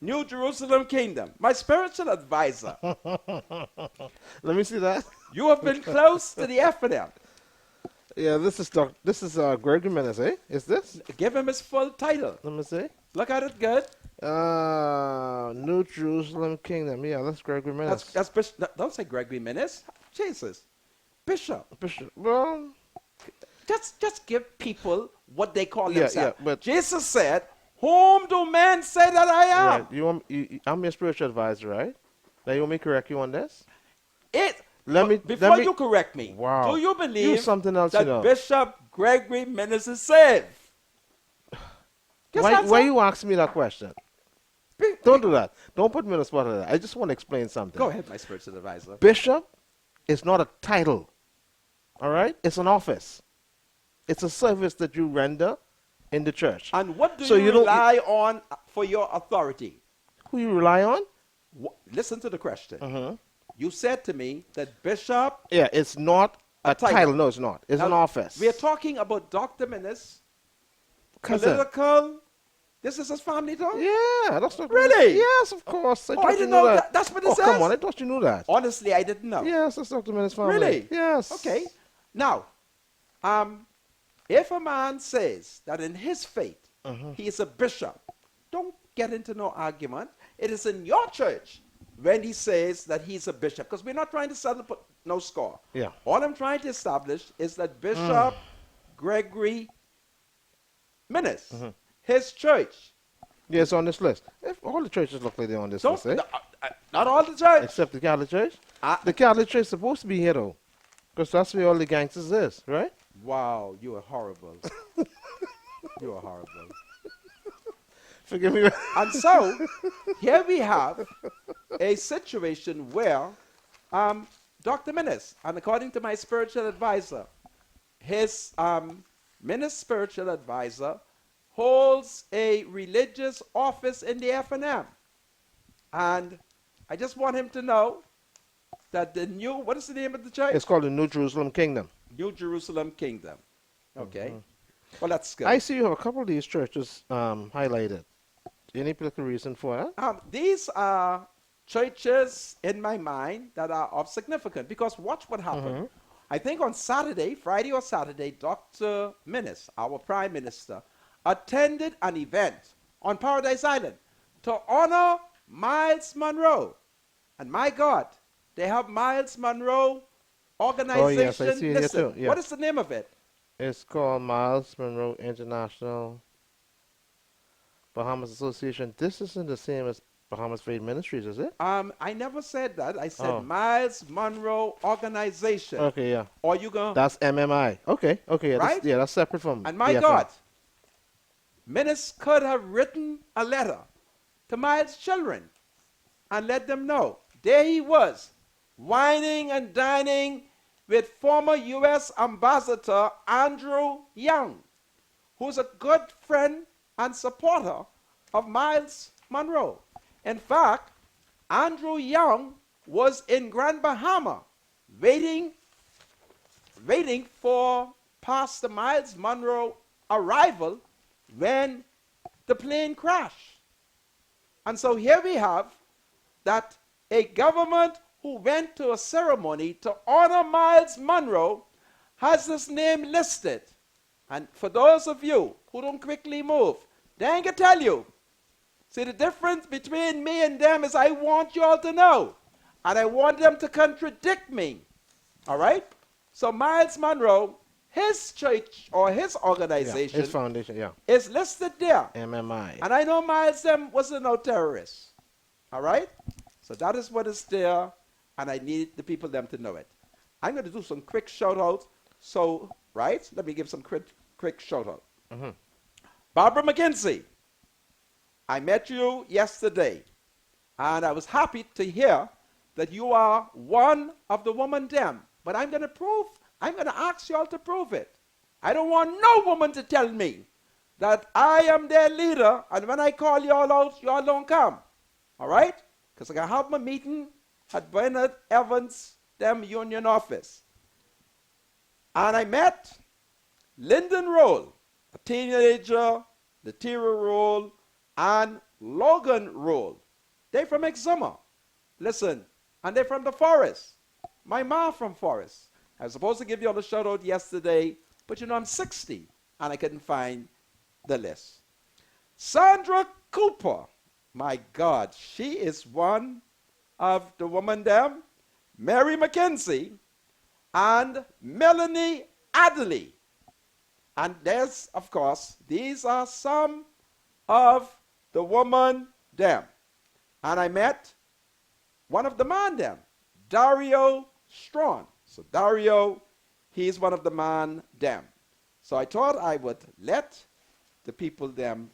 New Jerusalem Kingdom. My spiritual advisor. Let me see that. You have been close to the F&M. Yeah, this is Gregory Menace, eh? Is this? Give him his full title. Let me see. Look at it good. New Jerusalem Kingdom. Yeah, that's Gregory Menace. That's Bishop. Don't say Gregory Menace. Jesus. Bishop. Bishop. Well, Just give people what they call themselves. Yeah, but Jesus said, whom do men say that I am? right. I'm your spiritual advisor, right? Now you want me to correct you on this? Before you correct me, Wow. do you believe something else, that you know. Bishop Gregory Menace is saved? Why you ask me that question? Don't do that. Don't put me on the spot on that. I just want to explain something. Go ahead, my spiritual advisor. Bishop is not a title. All right? It's an office. It's a service that you render in the church. And what do So you you don't- rely on for your authority? Who you rely on? Listen to the question. Mm-hmm. You said to me that Bishop... Yeah, it's not a title. title. No, it's not. It's Now, an office. We are talking about Dr. Menace, Cousin. political... This is his family too? Yeah, that's not Really? Yes, of course. I thought you didn't knew know that. That's what it says? Come on, I thought you knew that. Honestly, I didn't know. Yes, that's Dr. Menace's family. Really? Yes. Okay. Now, if a man says that in his faith he is a bishop, don't get into no argument. It is in your church when he says that he's a bishop, because we're not trying to settle no score. Yeah. All I'm trying to establish is that Bishop Gregory Menace, his church, Yes, on this list. If all the churches look like they're on this don't, list, eh? not all the church. Except the Catholic Church. Ah. The Catholic Church is supposed to be here, though. Because that's where all the gangsters is, right? Wow, you are horrible. You are horrible. Forgive me. And so, here we have a situation where Dr. Minnis, and according to my spiritual advisor, his Minnis spiritual advisor holds a religious office in the F&M. And I just want him to know that the new, what is the name of the church? It's called the New Jerusalem Kingdom. New Jerusalem Kingdom. Okay. Well, that's good. I see you have a couple of these churches highlighted. Any particular reason for that? These are churches in my mind that are of significance because watch what happened. I think on Saturday, Friday or Saturday, Dr. Minnis, our Prime Minister, attended an event on Paradise Island to honor Miles Monroe. And my God, they have Miles Monroe organization. Oh, yes, I see it here Listen, too, yeah. what is the name of it? It's called Miles Monroe International Bahamas Association. This isn't the same as Bahamas Faith Ministries, is it? I never said that. I said Oh. Miles Monroe Organization. Okay, yeah. Or you going That's MMI. Okay, yeah, Right? that's separate from And my BFM. God, Minnis could have written a letter to Miles' children and let them know. There he was, whining and dining with former U.S. Ambassador Andrew Young, who's a good friend and supporter of Miles Monroe. In fact, Andrew Young was in Grand Bahama waiting for Pastor Miles Monroe arrival when the plane crashed. And so here we have that a government who went to a ceremony to honor Miles Monroe has his name listed. And for those of you who don't quickly move, they ain't gonna tell you. See, the difference between me and them is I want you all to know. And I want them to contradict me. All right? So Miles Monroe, his church or his Yeah, organization his foundation, yeah. is listed there. MMI. And I know Miles them wasn't no terrorist. All right? So that is what is there, and I need the people them to know it. I'm going to do some quick shout-outs. So, right? Let me give some quick shout-out. Barbara McKenzie, I met you yesterday, and I was happy to hear that you are one of the woman them. But I'm going to ask you all to prove it. I don't want no woman to tell me that I am their leader, and when I call you all out, you all don't come. All right? Because I have my meeting at Bernard Evans' them union office. And I met Lyndon Roll, a teenager, Natira Roll, and Logan Roll. They're from Exuma. Listen, and they're from the forest. My ma from Forest. I was supposed to give you all a shout out yesterday, but you know I'm 60 and I couldn't find the list. Sandra Cooper, my God, she is one of the women them. Mary McKenzie and Melanie Adderley. And there's, of course, these are some of the women them. And I met one of the man them, Dario Strawn. So Dario, he's one of the man them. So I thought I would let the people them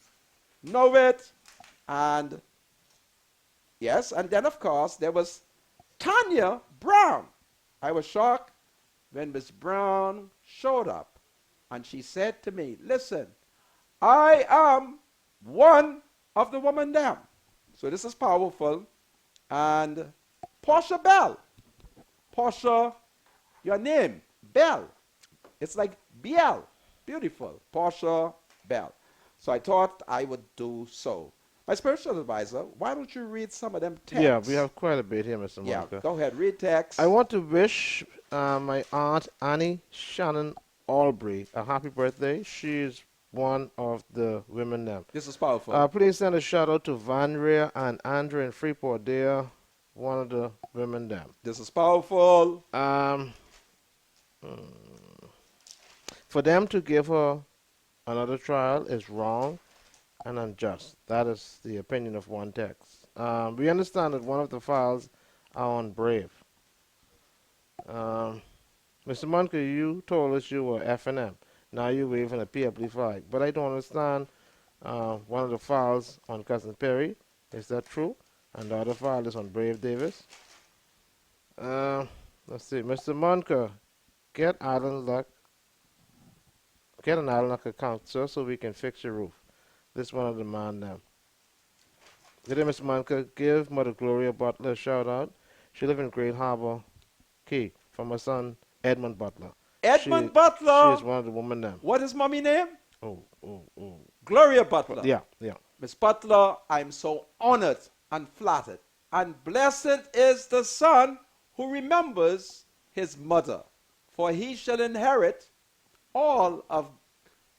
know it. And yes, and then of course there was Tanya Brown. I was shocked when Miss Brown showed up and she said to me, listen, I am one of the women them. So this is powerful. And Portia Bell. Portia, your name, Bell. It's like Biel. Beautiful. Portia Bell. So I thought I would do so. My spiritual advisor, why don't you read some of them texts? Yeah, we have quite a bit here, Mr. Yeah, Monica. go ahead, read text. I want to wish my aunt Annie Shannon Albury a happy birthday. She's one of the women now. This is powerful. Please send a shout out to Van Ria and Andrew in Freeport. They are one of the women there. This is powerful. For them to give her another trial is wrong and unjust. That is the opinion of one text. We understand that one of the files are on Brave. Mr. Monica, you told us you were F&M. Now you're waving a PFD flag. But I don't understand One of the files on Cousin Perry. Is that true? And the other file is on Brave Davis. Let's see. Mr. Monker, get Island Luck. Get an Island Luck account, sir, so we can fix your roof. This one of the man now. Good day, Mr. Monker. Give Mother Gloria Butler a shout out. She lives in Great Harbor Key from her son, Edmund Butler. Edmund Butler. She is one of the women now. What is mommy name? Oh. Gloria Butler. Yeah. Miss Butler, I'm so honored and flattered. And blessed is the son who remembers his mother, for he shall inherit all of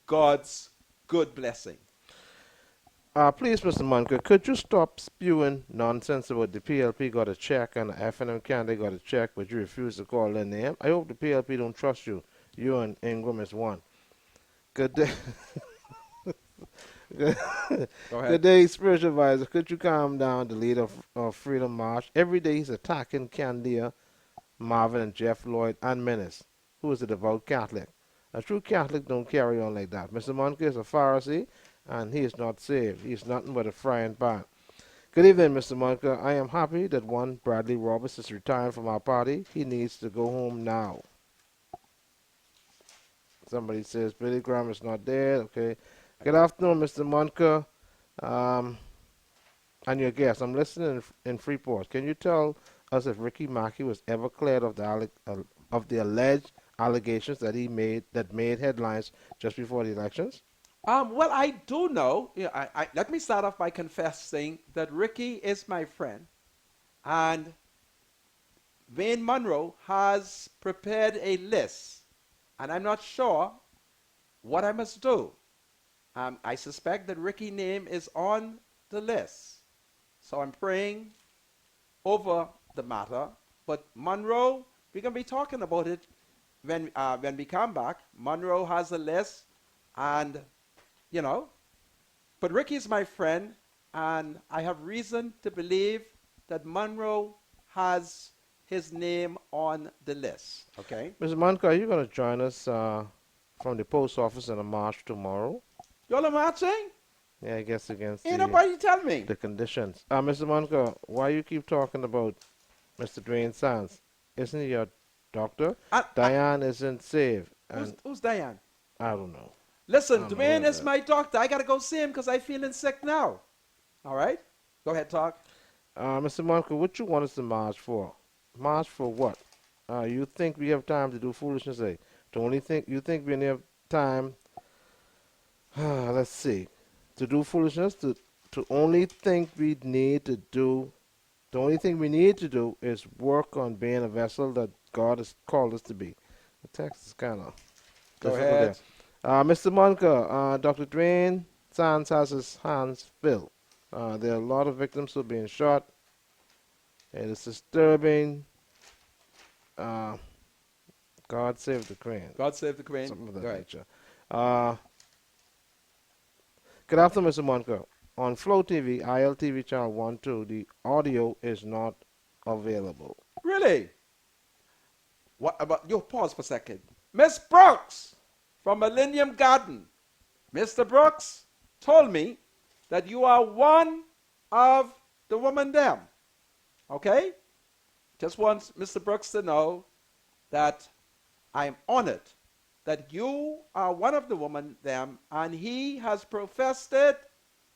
God's good blessing. Please, Mr. Monker, could you stop spewing nonsense about the PLP got a check and the FNM candidate got a check, but you refuse to call their name? I hope the PLP don't trust you. You and Ingram is one. Good day. Go ahead. Good day, spiritual advisor. Could you calm down the leader of Freedom March? Every day he's attacking Candia, Marvin, and Jeff Lloyd, and Menace, who is a devout Catholic. A true Catholic don't carry on like that. Mr. Monker is a Pharisee, and he is not saved. He is nothing but a frying pan. Good evening, Mr. Monker. I am happy that one Bradley Roberts is retiring from our party. He needs to go home now. Somebody says Billy Graham is not there. Okay. Good afternoon, Mr. Monker, and your guest. I'm listening in Freeport. Can you tell us if Ricky Mackey was ever cleared of the alleged allegations that made headlines just before the elections? Well, I do know. Let me start off by confessing that Ricky is my friend, and Wayne Monroe has prepared a list, and I'm not sure what I must do. I suspect that Ricky's name is on the list, so I'm praying over the matter. But Monroe, we're going to be talking about it when we come back. Monroe has a list, and but Ricky is my friend, and I have reason to believe that Monroe has his name on the list. Okay. Mr. Monker, are you going to join us from the post office in a march tomorrow? Y'all are marching? Yeah, I guess against Ain't nobody tell me. the conditions. Mr. Monker, why you keep talking about Mr. Dwayne Sands? Isn't he your doctor? Diane isn't saved. Who's Diane? I don't know. Listen, I don't Dwayne know is that. my doctor. I got to go see him because I'm feeling sick now. All right? Go ahead, talk. Mr. Monker, what you want us to march for? March for what? You think we have time to do foolishness? You think we have time? Let's see. To do foolishness? To only think we need to do. The only thing we need to do is work on being a vessel that God has called us to be. The text is kind of Go ahead. Mr. Monker, Dr. Dwayne Sands has his hands filled. There are a lot of victims who are being shot. It is disturbing. God save the Queen. God save the Queen. Something of Go that ahead. nature. Good afternoon, Mr. Monker. On Flow TV, ILTV channel 1-2, the audio is not available. Really? What about, you pause for a second. Miss Brooks from Millennium Garden. Mr. Brooks told me that you are one of the women them. Okay? Just want Mr. Brooks to know that I'm honored that you are one of the women them, and he has professed it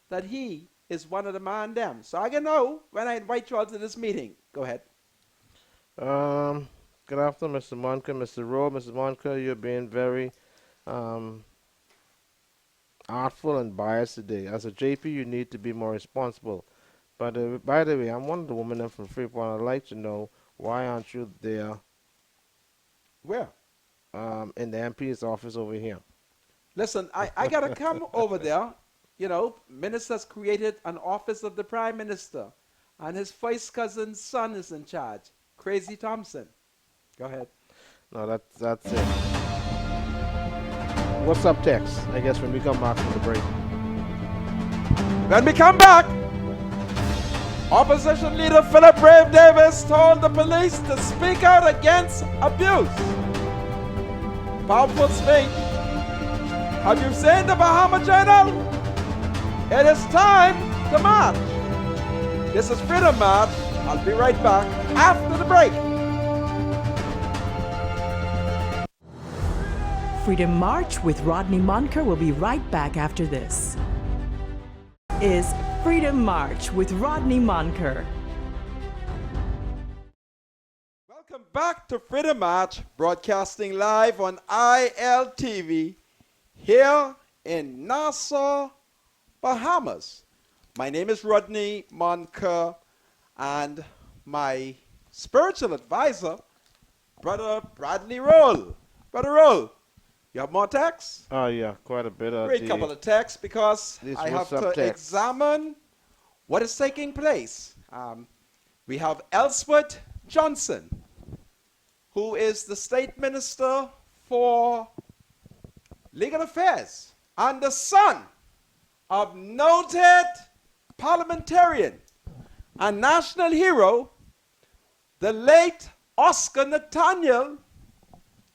that he is one of the man them. So I can know when I invite you all to this meeting. Go ahead. Good afternoon, Mr. Monker, Mr. Rowe. Mrs. Monker, you're being very artful and biased today. As a JP, you need to be more responsible. But by the way, I'm one of the women from Freeport. I'd like to know, why aren't you there Where? in the MP's office over here? Listen, I got to come over there. You know, ministers created an office of the prime minister, and his first cousin's son is in charge, Crazy Thompson. Go ahead. No, that's it. What's up, Tex? I guess when we come back from the break. When we come back, Opposition leader Philip Brave Davis told the police to speak out against abuse. Powerful speech. Have you seen the Bahama Journal? It is time to march. This is Freedom March. I'll be right back after the break. Freedom March with Rodney Monker will be right back after this. Is Freedom March with Rodney Monker. Welcome back to Freedom March, broadcasting live on ILTV here in Nassau, Bahamas. My name is Rodney Monker, and my spiritual advisor, Brother Bradley Roll. Brother Roll, you have more texts? Oh, yeah, quite a bit of Great couple of texts because These I have what's to up texts. examine what is taking place. We have Ellsworth Johnson, who is the State Minister for Legal Affairs and the son of noted parliamentarian and national hero, the late Oscar Nathaniel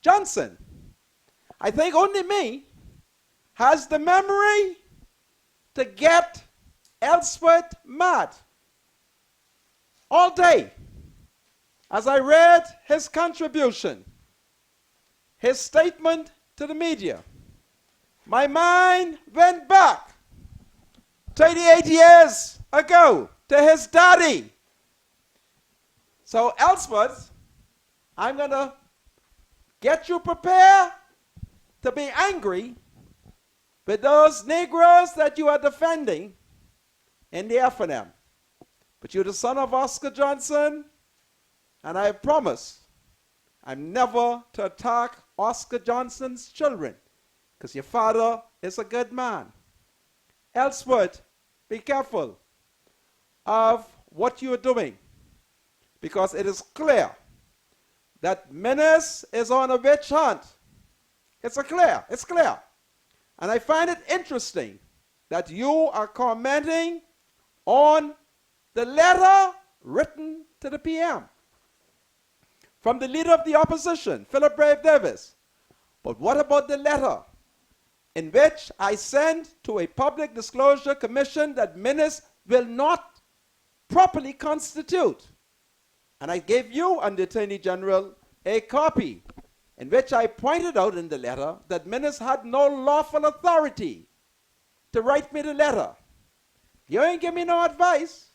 Johnson. I think only me has the memory to get Ellsworth mad all day as I read his contribution, his statement to the media. My mind went back 38 years ago to his daddy. So Ellsworth, I'm going to get you prepared to be angry with those Negroes that you are defending in the FNM. But you're the son of Oscar Johnson, and I promise I'm never to attack Oscar Johnson's children, because your father is a good man. Ellsworth, be careful of what you are doing, because it is clear that Menace is on a witch hunt. It's clear. And I find it interesting that you are commenting on the letter written to the PM from the leader of the opposition, Philip Brave Davis. But what about the letter in which I sent to a public disclosure commission that Menace will not properly constitute? And I gave you and the Attorney General a copy in which I pointed out in the letter that Menace had no lawful authority to write me the letter. You ain't give me no advice.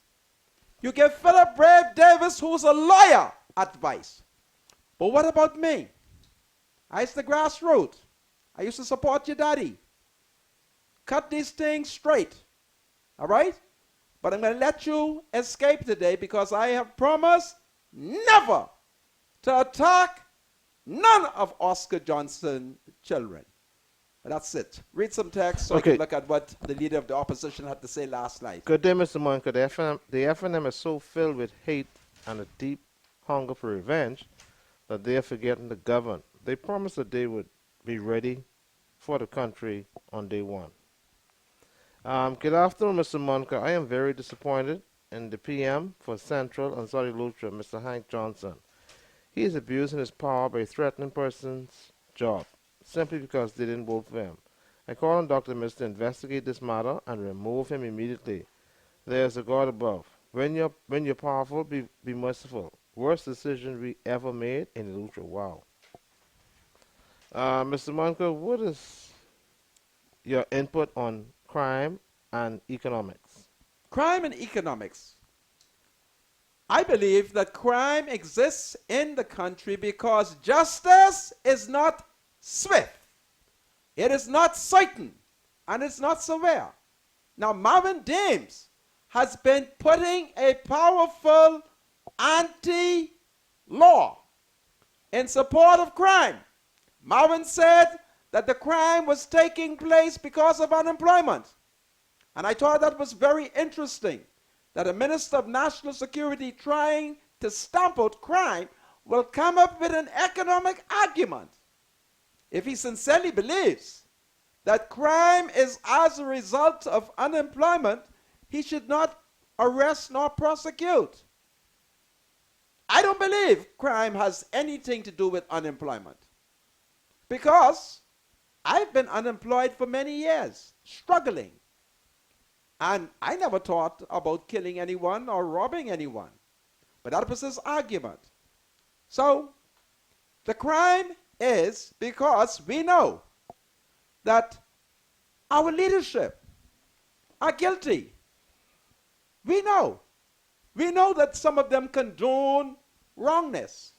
You give Philip Brave Davis, who's a lawyer, advice. But what about me? I used to grassroots. I used to support your daddy. Cut these things straight. All right? But I'm going to let you escape today because I have promised never to attack none of Oscar Johnson's children. And that's it. Read some text so I Okay. can look at what the leader of the opposition had to say last night. Good day, Mr. Monker. The FNM is so filled with hate and a deep hunger for revenge that they are forgetting to govern. They promised that they would be ready for the country on day one. Good afternoon, Mr. Monker. I am very disappointed in the PM for Central and Saudi Lutra, Mr. Hank Johnson. He is abusing his power by threatening persons' job simply because they didn't vote for him. I call on Dr. Mist to investigate this matter and remove him immediately. There is a God above. When you're powerful, be merciful. Worst decision we ever made in the Lutra. Wow. Mr. Monker, what is your input on crime and economics? Crime and economics. I believe that crime exists in the country because justice is not swift. It is not certain. And it's not severe. Now, Marvin Dames has been putting a powerful anti-law in support of crime. Marvin said that the crime was taking place because of unemployment. And I thought that was very interesting, that a minister of national security trying to stamp out crime will come up with an economic argument. If he sincerely believes that crime is as a result of unemployment, he should not arrest nor prosecute. I don't believe crime has anything to do with unemployment, because I've been unemployed for many years, struggling. And I never thought about killing anyone or robbing anyone. But that was his argument. So, the crime is because we know that our leadership are guilty. We know. We know that some of them condone wrongness.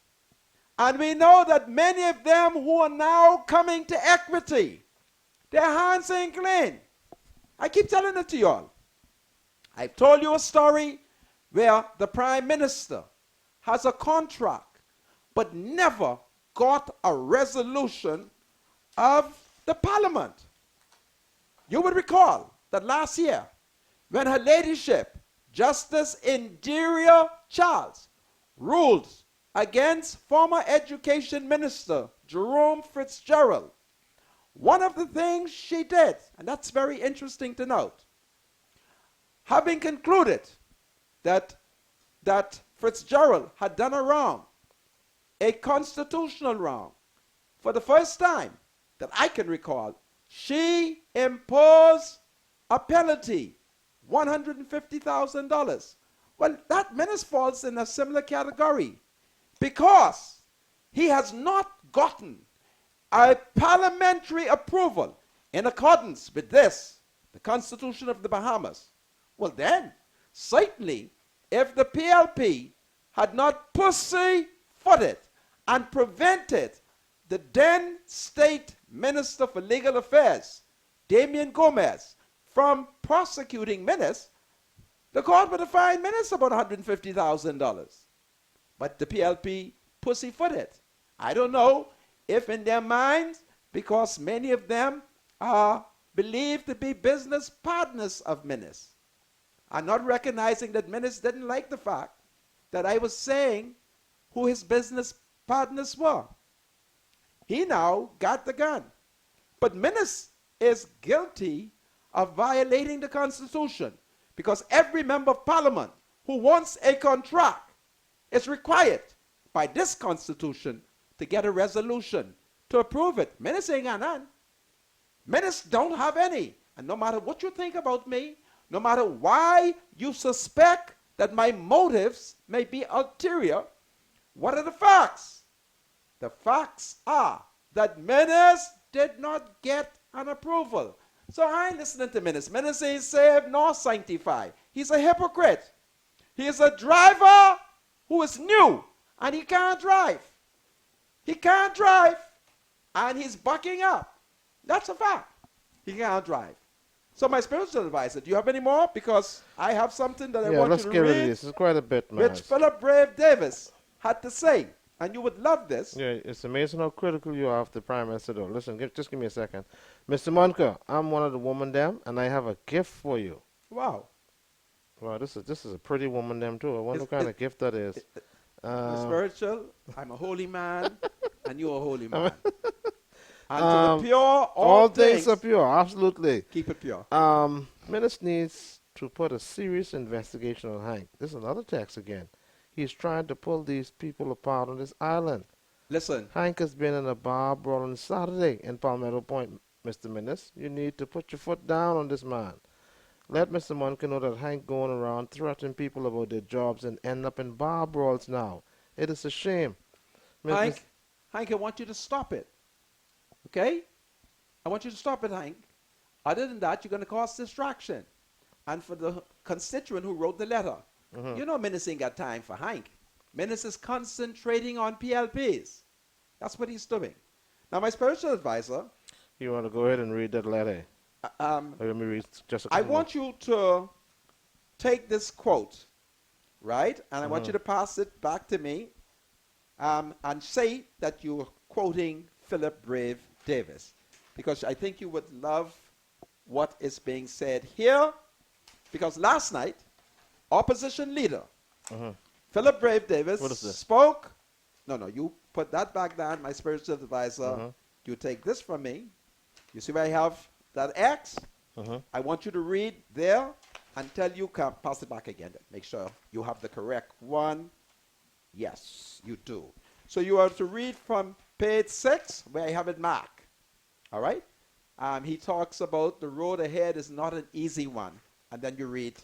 And we know that many of them who are now coming to equity, their hands ain't clean. I keep telling it to y'all. I've told you a story where the prime minister has a contract but never got a resolution of the parliament. You would recall that last year when her ladyship, Justice Indira Charles, ruled against former education minister Jerome Fitzgerald, one of the things she did, and that's very interesting to note, having concluded that Fitzgerald had done a wrong, a constitutional wrong, for the first time that I can recall, she imposed a penalty, $150,000. Well, that minister falls in a similar category because he has not gotten a parliamentary approval in accordance with this, the Constitution of the Bahamas. Well then, certainly, if the PLP had not pussyfooted and prevented the then State Minister for Legal Affairs, Damian Gomez, from prosecuting Minnis, the court would have fined Minnis about $150,000. But the PLP pussyfooted. I don't know if in their minds, because many of them are believed to be business partners of Minnis, are not recognizing that Minnis didn't like the fact that I was saying who his business partners were. He now got the gun. But Minnis is guilty of violating the Constitution because every member of Parliament who wants a contract is required by this Constitution to get a resolution to approve it. Minnis ain't got none. Minnis don't have any. And no matter what you think about me, no matter why you suspect that my motives may be ulterior, what are the facts? The facts are that Minnis did not get an approval. So I ain't listening to Minnis. Minnis ain't saved nor sanctified. He's a hypocrite. He is a driver who is new and he can't drive. He can't drive and he's bucking up. That's a fact. He can't drive. So my spiritual advisor, do you have any more? Because I have something that I want let's you to get rid of read, this. It's quite a bit, man. which Philip Brave Davis had to say. And you would love this. Yeah, it's amazing how critical you are of the Prime Minister, though. Listen, just give me a second. Mr. Monka, I'm one of the woman them, and I have a gift for you. Wow. Wow, this is a pretty woman them, too. I wonder what kind of gift that is. Spiritual, I'm a holy man, and you're a holy man. And to the pure, all things are pure, absolutely. keep it pure. Minister needs to put a serious investigation on Hank. This is another text again. He's trying to pull these people apart on this island. Listen, Hank has been in a bar brawl on Saturday in Palmetto Point, Mr. Minnis. You need to put your foot down on this man. Let Mr. Monk know that Hank going around threatening people about their jobs and end up in bar brawls now. It is a shame. Hank, I want you to stop it. Okay? I want you to stop it, Hank. Other than that, you're going to cause distraction. And for the constituent who wrote the letter, you know Minnis ain't got time for Hank. Minnis is concentrating on PLPs. That's what he's doing. Now, my spiritual advisor... You want to go ahead and read that letter? Let me read just a I couple want you to take this quote, right? And I want you to pass it back to me and say that you're quoting Philip Brave Davis. Because I think you would love what is being said here. Because last night, opposition leader Philip Brave Davis spoke. No, you put that back down, my spiritual advisor. You take this from me. You see where I have that X? I want you to read there until you can pass it back again. Make sure you have the correct one. Yes, you do. So you are to read from page 6 where I have it marked. All right? He talks about the road ahead is not an easy one. and then you read,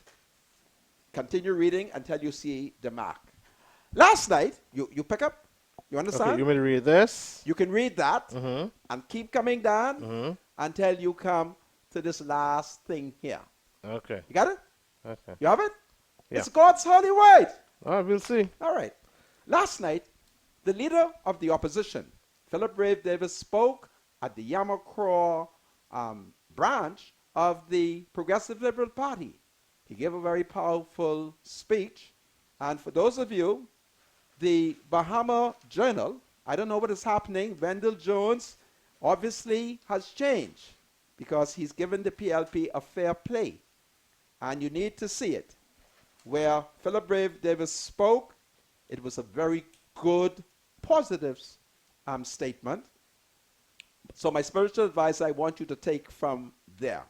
continue reading until you see the mark. Last night, you pick up, you understand? Okay, you want me to read this? You can read that Mm-hmm. and keep coming down Mm-hmm. until you come to this last thing here. Okay. You got it? Okay. You have it? Yeah. It's God's holy word. All right, we'll see. All right. Last night, the leader of the opposition, Philip Brave Davis, spoke at the Yamacraw branch of the Progressive Liberal Party. He gave a very powerful speech. And for those of you, the Bahama Journal, I don't know what is happening. Wendell Jones obviously has changed because he's given the PLP a fair play. And you need to see it. Where Philip Brave Davis spoke, it was a very good, positive statement. So my spiritual advice I want you to take from there.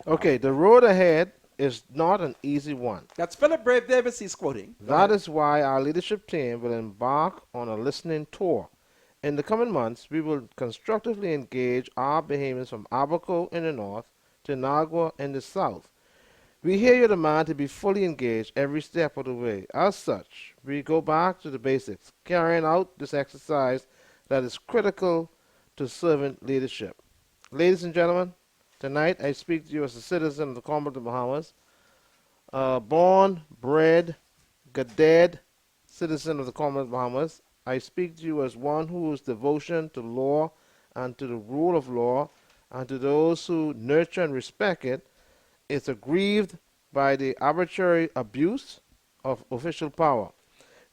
Okay, the road ahead is not an easy one. That's Philip Brave Davis he's quoting. That is why our leadership team will embark on a listening tour. In the coming months, we will constructively engage our Bahamians from Abaco in the north to Nagua in the south. We hear your demand to be fully engaged every step of the way. As such, we go back to the basics, carrying out this exercise that is critical to servant leadership. Ladies and gentlemen, tonight I speak to you as a citizen of the Commonwealth of the Bahamas, born, bred, gaded citizen of the Commonwealth of the Bahamas. I speak to you as one whose devotion to law and to the rule of law and to those who nurture and respect it is aggrieved by the arbitrary abuse of official power.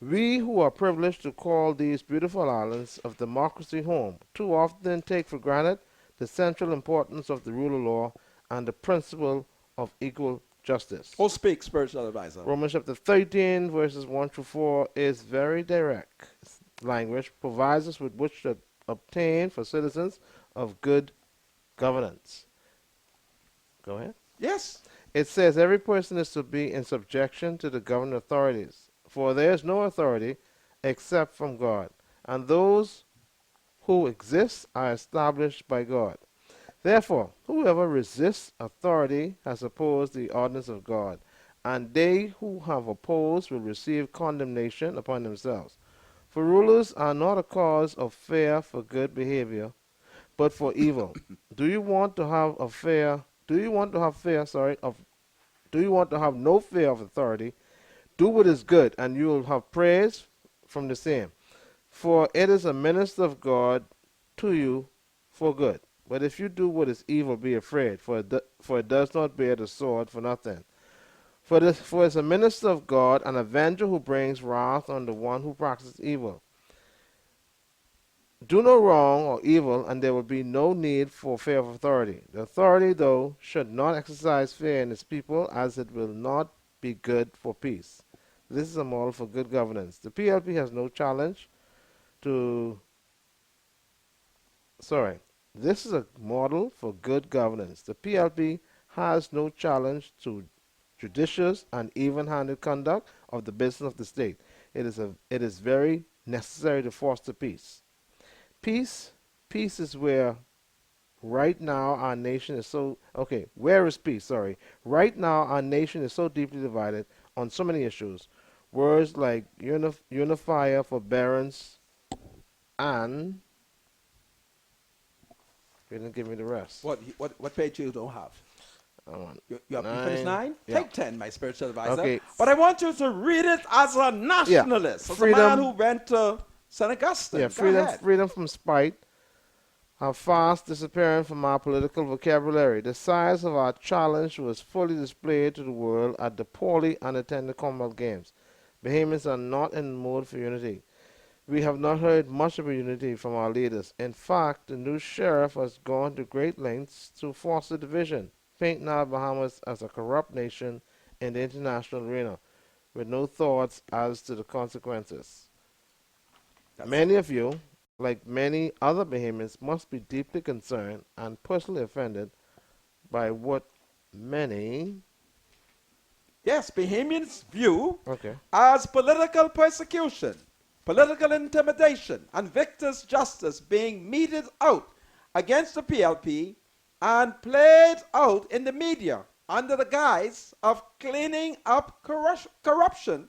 We who are privileged to call these beautiful islands of democracy home too often take for granted the central importance of the rule of law and the principle of equal justice. Oh, speak, spiritual advisor. Romans chapter 13, verses 1 through 4 is very direct language, provides us with which to obtain for citizens of good governance. Go ahead. Yes. It says every person is to be in subjection to the governing authorities, for there is no authority except from God, and those who exist are established by God. Therefore, whoever resists authority has opposed the ordinance of God, and they who have opposed will receive condemnation upon themselves. For rulers are not a cause of fear for good behavior, but for evil. Do you want to have no fear of authority? Do what is good, and you will have praise from the same. For it is a minister of God to you for good. But if you do what is evil, be afraid, for it does not bear the sword for nothing. For it is a minister of God, an avenger who brings wrath on the one who practices evil. Do no wrong or evil, and there will be no need for fear of authority. The authority, though, should not exercise fear in its people, as it will not be good for peace. This is a model for good governance. The PLP has no challenge to... This is a model for good governance. The PLP has no challenge to judicious and even-handed conduct of the business of the state. It is very necessary to foster peace. Peace is where right now our nation is so... Okay, where is peace? Sorry. Right now our nation is so deeply divided on so many issues. Words like unifier, forbearance, and... You didn't give me the rest. What page you don't have? You finished 9? Yeah. Take 10, my spiritual advisor. Okay. But I want you to read it as a nationalist, as Freedom. a man who went to St. Augustine. Yeah, Go ahead. freedom from spite are fast disappearing from our political vocabulary. The size of our challenge was fully displayed to the world at the poorly unattended Commonwealth Games. Bahamians are not in the mood for unity. We have not heard much of unity from our leaders. In fact, the new sheriff has gone to great lengths to foster division, painting our Bahamas as a corrupt nation in the international arena, with no thoughts as to the consequences. Many of you, like many other Bahamians, must be deeply concerned and personally offended by what many... Yes, Bahamians view Okay. as political persecution, political intimidation, and victor's justice being meted out against the PLP and played out in the media under the guise of cleaning up corruption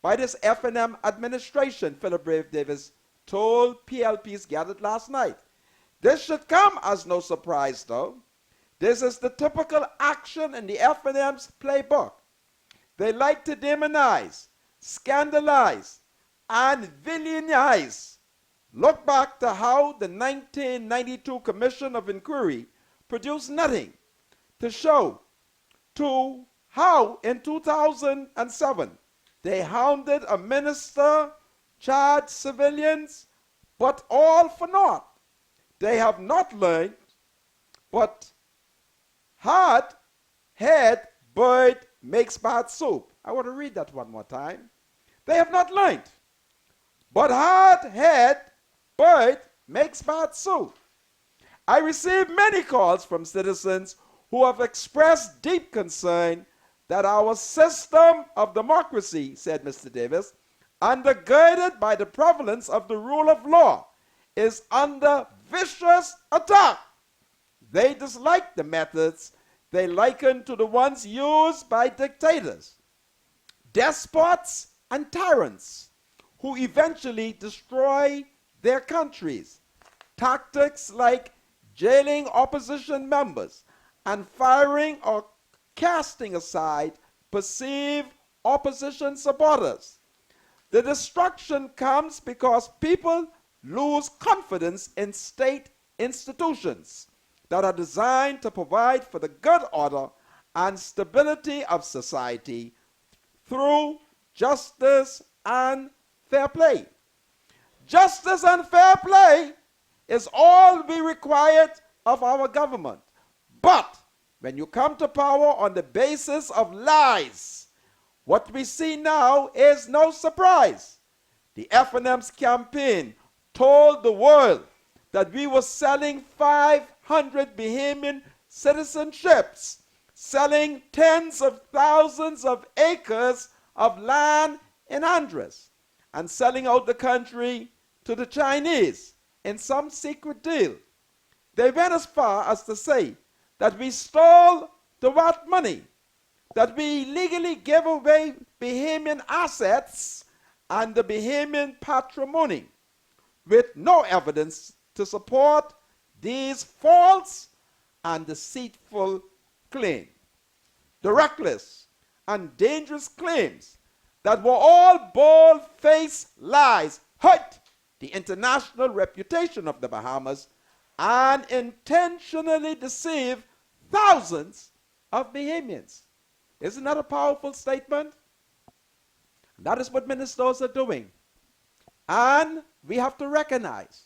by this F&M administration, Philip Brave Davis told PLPs gathered last night. This should come as no surprise, though. This is the typical action in the F&M's playbook. They like to demonize, scandalize, and villainize. Look back to how the 1992 Commission of Inquiry produced nothing to show to how in 2007 they hounded a minister, charged civilians, but all for naught. They have not learned, but hard head bird makes bad soup. I want to read that one more time. They have not learned, but hard head bird makes bad soup. I received many calls from citizens who have expressed deep concern that our system of democracy, said Mr. Davis, undergirded by the prevalence of the rule of law, is under vicious attack. They dislike the methods they liken to the ones used by dictators, despots, and tyrants who eventually destroy their countries. Tactics like jailing opposition members and firing or casting aside perceived opposition supporters. The destruction comes because people lose confidence in state institutions that are designed to provide for the good order and stability of society through justice and fair play. Justice and fair play is all we require of our government. But when you come to power on the basis of lies, what we see now is no surprise. The F&M's campaign told the world that we were selling 500 Bahamian citizenships, selling tens of thousands of acres of land in Andres, and selling out the country to the Chinese in some secret deal. They went as far as to say that we stole the VAT money, that we illegally gave away Bahamian assets and the Bahamian patrimony, with no evidence to support these false and deceitful claims. The reckless and dangerous claims that were all bold-faced lies hurt the international reputation of the Bahamas and intentionally deceive thousands of Bahamians. Isn't that a powerful statement? That is what ministers are doing. And we have to recognize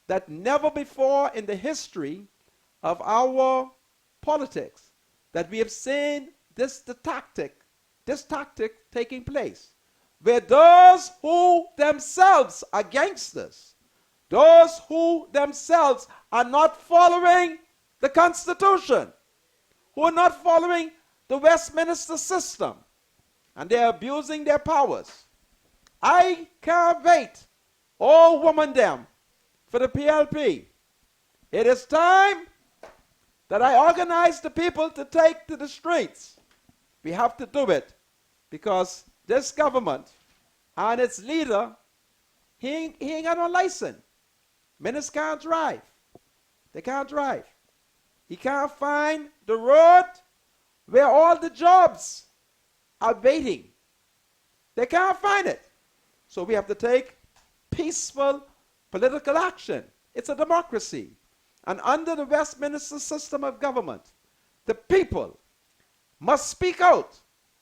that never before in the history of our politics that we have seen this tactic taking place, where those who themselves are gangsters, those who themselves are not following the Constitution, who are not following the Westminster system, and they're abusing their powers. I can't wait, all woman them, for the PLP. It is time that I organize the people to take to the streets. We have to do it because this government and its leader, he ain't got no license. Ministers can't drive. They can't drive. He can't find the road where all the jobs are waiting. They can't find it. So we have to take peaceful political action. It's a democracy. And under the Westminster system of government, the people must speak out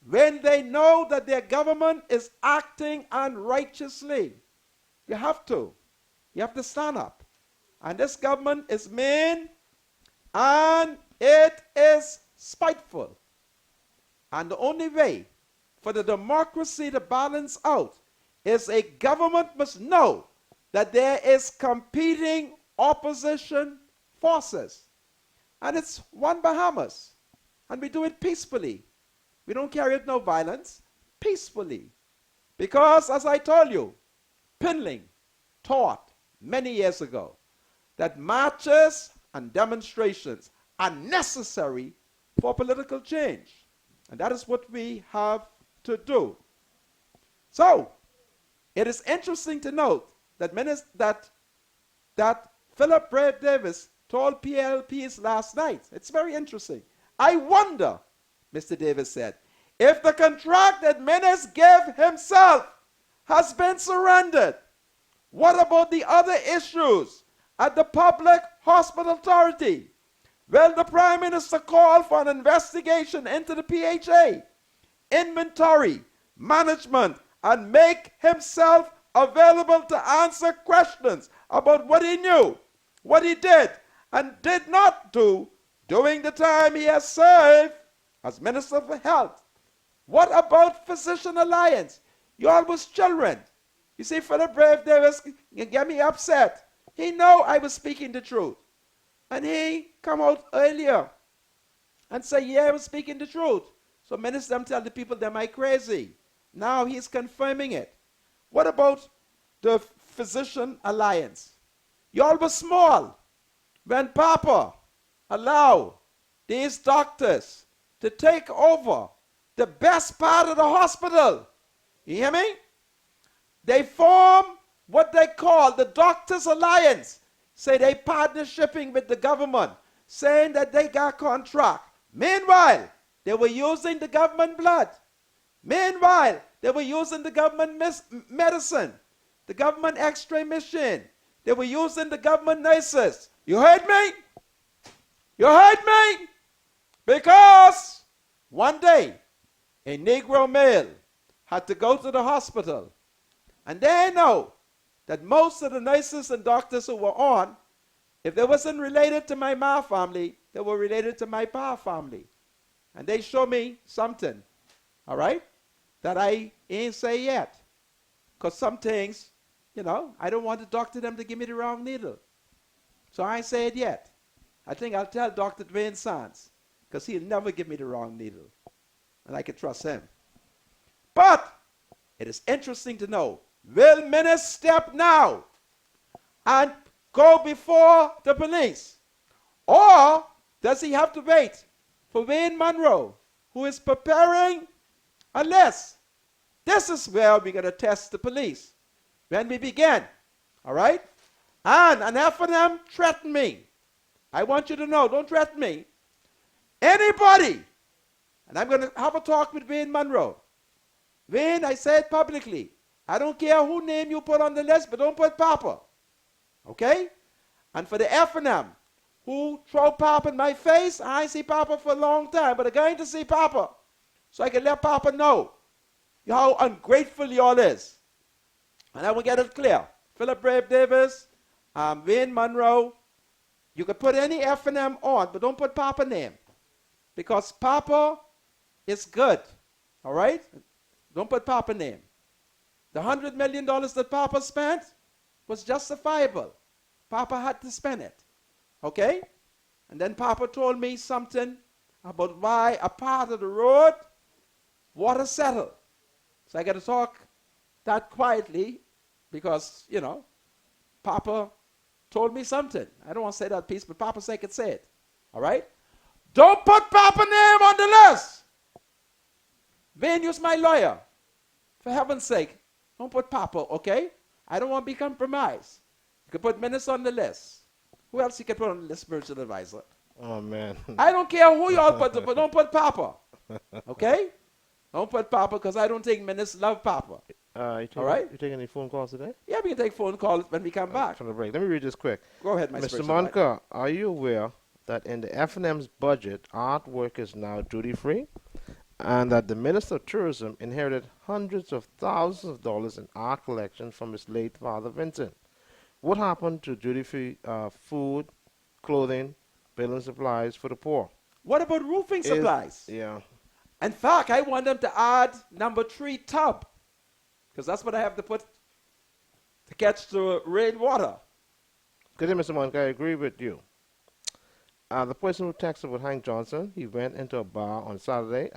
when they know that their government is acting unrighteously. You have to. You have to stand up. And this government is mean and it is spiteful. And the only way for the democracy to balance out is a government must know that there is competing opposition forces. And it's one Bahamas. And we do it peacefully. We don't carry out no violence. Peacefully. Because, as I told you, Pinling taught many years ago that marches and demonstrations are necessary for political change. And that is what we have to do. So, it is interesting to note that that Philip Brave Davis told PLPs last night. It's very interesting. I wonder, Mr. Davis said, if the contract that Menace gave himself has been surrendered, what about the other issues at the Public Hospital Authority? Well, the Prime Minister called for an investigation into the PHA, inventory, management, and make himself available to answer questions about what he knew, what he did, and did not do during the time he has served as Minister for Health. What about Physician Alliance? You all was children. You see, Philip Brave Davis get me upset. He know I was speaking the truth. And he come out earlier and say, yeah, I was speaking the truth. So many of them tell the people them I crazy. Now he's confirming it. What about the Physician Alliance? You all were small when Papa allowed these doctors to take over the best part of the hospital. You hear me? They form what they call the Doctors Alliance. Say they partnershiping with the government, saying that they got contract. Meanwhile, they were using the government blood. Meanwhile, they were using the government medicine, the government X-ray machine. They were using the government nurses. You heard me? You heard me? Because one day, a Negro male had to go to the hospital, and they know that most of the nurses and doctors who were on, if they wasn't related to my Ma family, they were related to my Pa family. And they show me something, all right, that I ain't say yet. Because some things, you know, I don't want the doctor them to give me the wrong needle. So I ain't say it yet. I think I'll tell Dr. Dwayne Sands, because he'll never give me the wrong needle. And I can trust him. But it is interesting to know, will Menace step now and go before the police? Or does he have to wait for Wayne Monroe, who is preparing a list? This is where we're going to test the police. When we begin, all right? And enough of them threaten me. I want you to know, don't threaten me. Anybody, and I'm going to have a talk with Wayne Monroe. Wayne, I said publicly, I don't care who name you put on the list, but don't put Papa. Okay? And for the F&M who throw Papa in my face, I ain't see Papa for a long time, but I'm going to see Papa so I can let Papa know how ungrateful y'all is. And I will get it clear. Philip Brave Davis, Wayne Monroe, you can put any F&M on, but don't put Papa name. Because Papa is good. All right? Don't put Papa name. The $100 million that Papa spent was justifiable. Papa had to spend it. Okay? And then Papa told me something about why a part of the road, water settled. So I got to talk that quietly because, you know, Papa told me something. I don't want to say that piece, but Papa said I could say it. All right? Don't put Papa name on the list. Wayne, you's my lawyer. For heaven's sake, don't put Papa, okay? I don't want to be compromised. You can put Menace on the list. Who else you can put on the list, spiritual advisor? Oh, man. I don't care who y'all put, but don't put Papa. Okay? Don't put Papa because I don't think Menace love Papa. All right? You taking any phone calls today? Yeah, we can take phone calls when we come back. From the break. Let me read this quick. Go ahead, my Mr. spiritual advisor. Monka, are you aware that in the F&M's budget, artwork is now duty-free? And that the Minister of Tourism inherited hundreds of thousands of dollars in art collections from his late father, Vincent. What happened to duty-free food, clothing, building supplies for the poor? What about roofing supplies? Yeah. In fact, I want them to add number 3 tub because that's what I have to put to catch the rainwater. Good day, Mr. Monka. I agree with you. The person who texted about Hank Johnson, he went into a bar on Saturday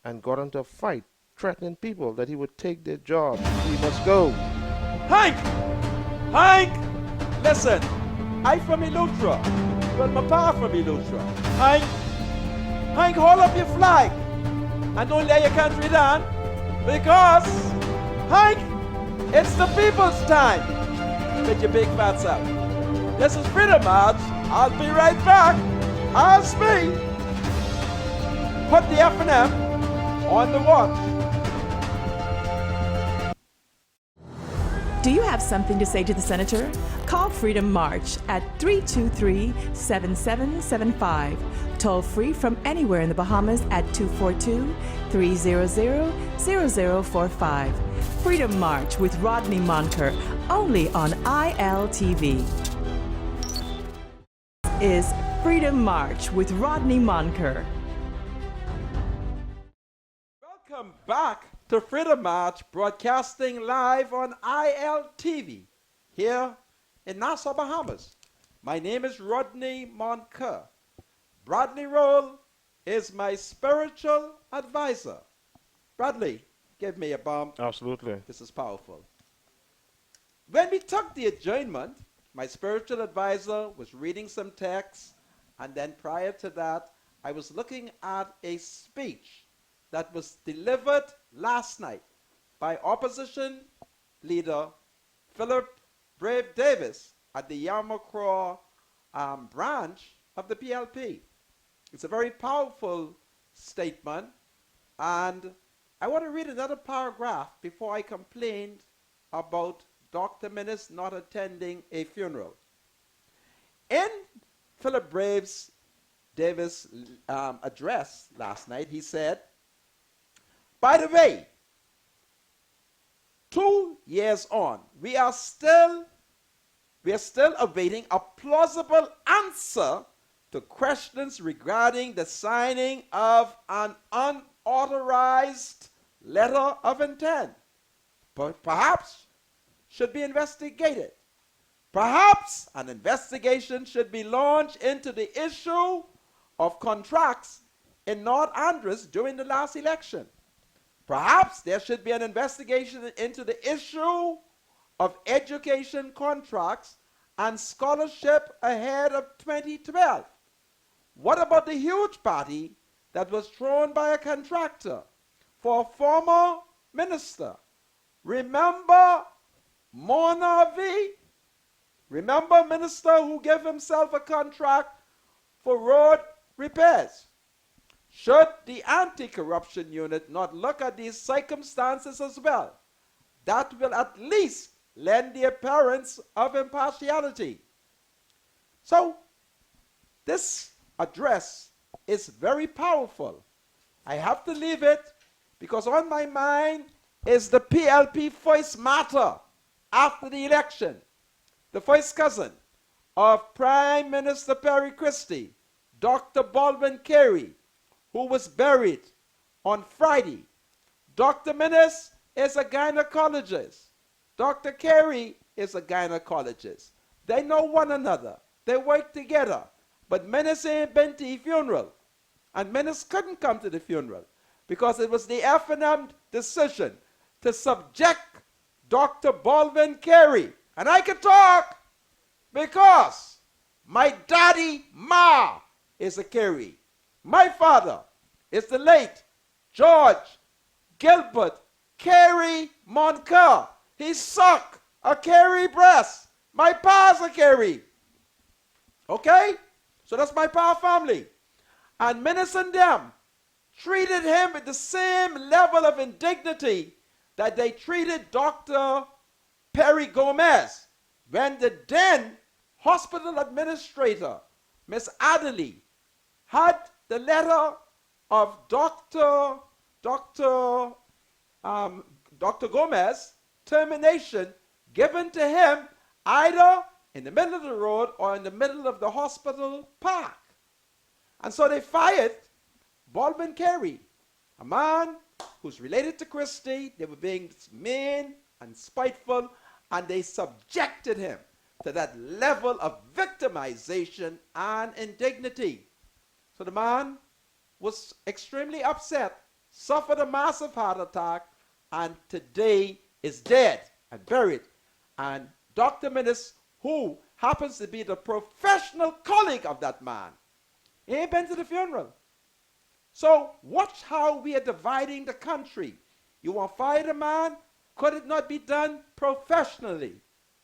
and got into a fight, threatening people that he would take their jobs. He must go. Hank! Listen, I from Elutra. Well, my pa from Eleuthera. Hank, hold up your flag and don't lay your country down because, Hank, it's the people's time. Get your big fats out. This is Freedom March. I'll be right back. Ask me. Put the F&M on the watch. Do you have something to say to the senator? Call Freedom March at 323-7775. Toll free from anywhere in the Bahamas at 242-300-0045. Freedom March with Rodney Monker, only on ILTV. Is Freedom March with Rodney Monker. Welcome back to Freedom March, broadcasting live on ILTV here in Nassau, Bahamas. My name is Rodney Monker. Bradley Roll is my spiritual advisor. Bradley, give me a bump. Absolutely. This is powerful. When we took the adjournment, my spiritual advisor was reading some texts, and then prior to that, I was looking at a speech that was delivered last night by opposition leader Philip Brave Davis at the Yarmacraw branch of the PLP. It's a very powerful statement, and I want to read another paragraph before I complained about Dr. Minnis not attending a funeral. In Philip Braves Davis' address last night, he said, by the way, 2 years on, we are still awaiting a plausible answer to questions regarding the signing of an unauthorized letter of intent. Perhaps should be investigated. Perhaps an investigation should be launched into the issue of contracts in North Andros during the last election. Perhaps there should be an investigation into the issue of education contracts and scholarship ahead of 2012. What about the huge party that was thrown by a contractor for a former minister? Remember Mona V? Remember minister who gave himself a contract for road repairs? Should the anti-corruption unit not look at these circumstances as well? That will at least lend the appearance of impartiality. So, this address is very powerful. I have to leave it because on my mind is the PLP first matter after the election. The first cousin of Prime Minister Perry Christie, Dr. Baldwin Carey, who was buried on Friday. Dr. Minnis is a gynecologist. Dr. Carey is a gynecologist. They know one another. They work together. But Minnis ain't been to the funeral. And Minnis couldn't come to the funeral because it was the F&M decision to subject Dr. Baldwin Carey. And I can talk because my daddy Ma is a Carey. My father is the late George Gilbert Carey Monker. He sucked a Carey breast. My pa's a Carey. Okay? So that's my pa family. And Minnis and them treated him with the same level of indignity that they treated Dr. Perry Gomez when the then hospital administrator, Miss Adderley, had the letter of Dr. Gomez termination given to him either in the middle of the road or in the middle of the hospital park. And so they fired Baldwin Carey, a man who's related to Christie. They were being mean and spiteful, and they subjected him to that level of victimization and indignity. So the man was extremely upset, suffered a massive heart attack, and today is dead and buried. And Dr. Minnis, who happens to be the professional colleague of that man. He ain't been to the funeral. So watch how we are dividing the country. You want to fire the man? Could it not be done professionally?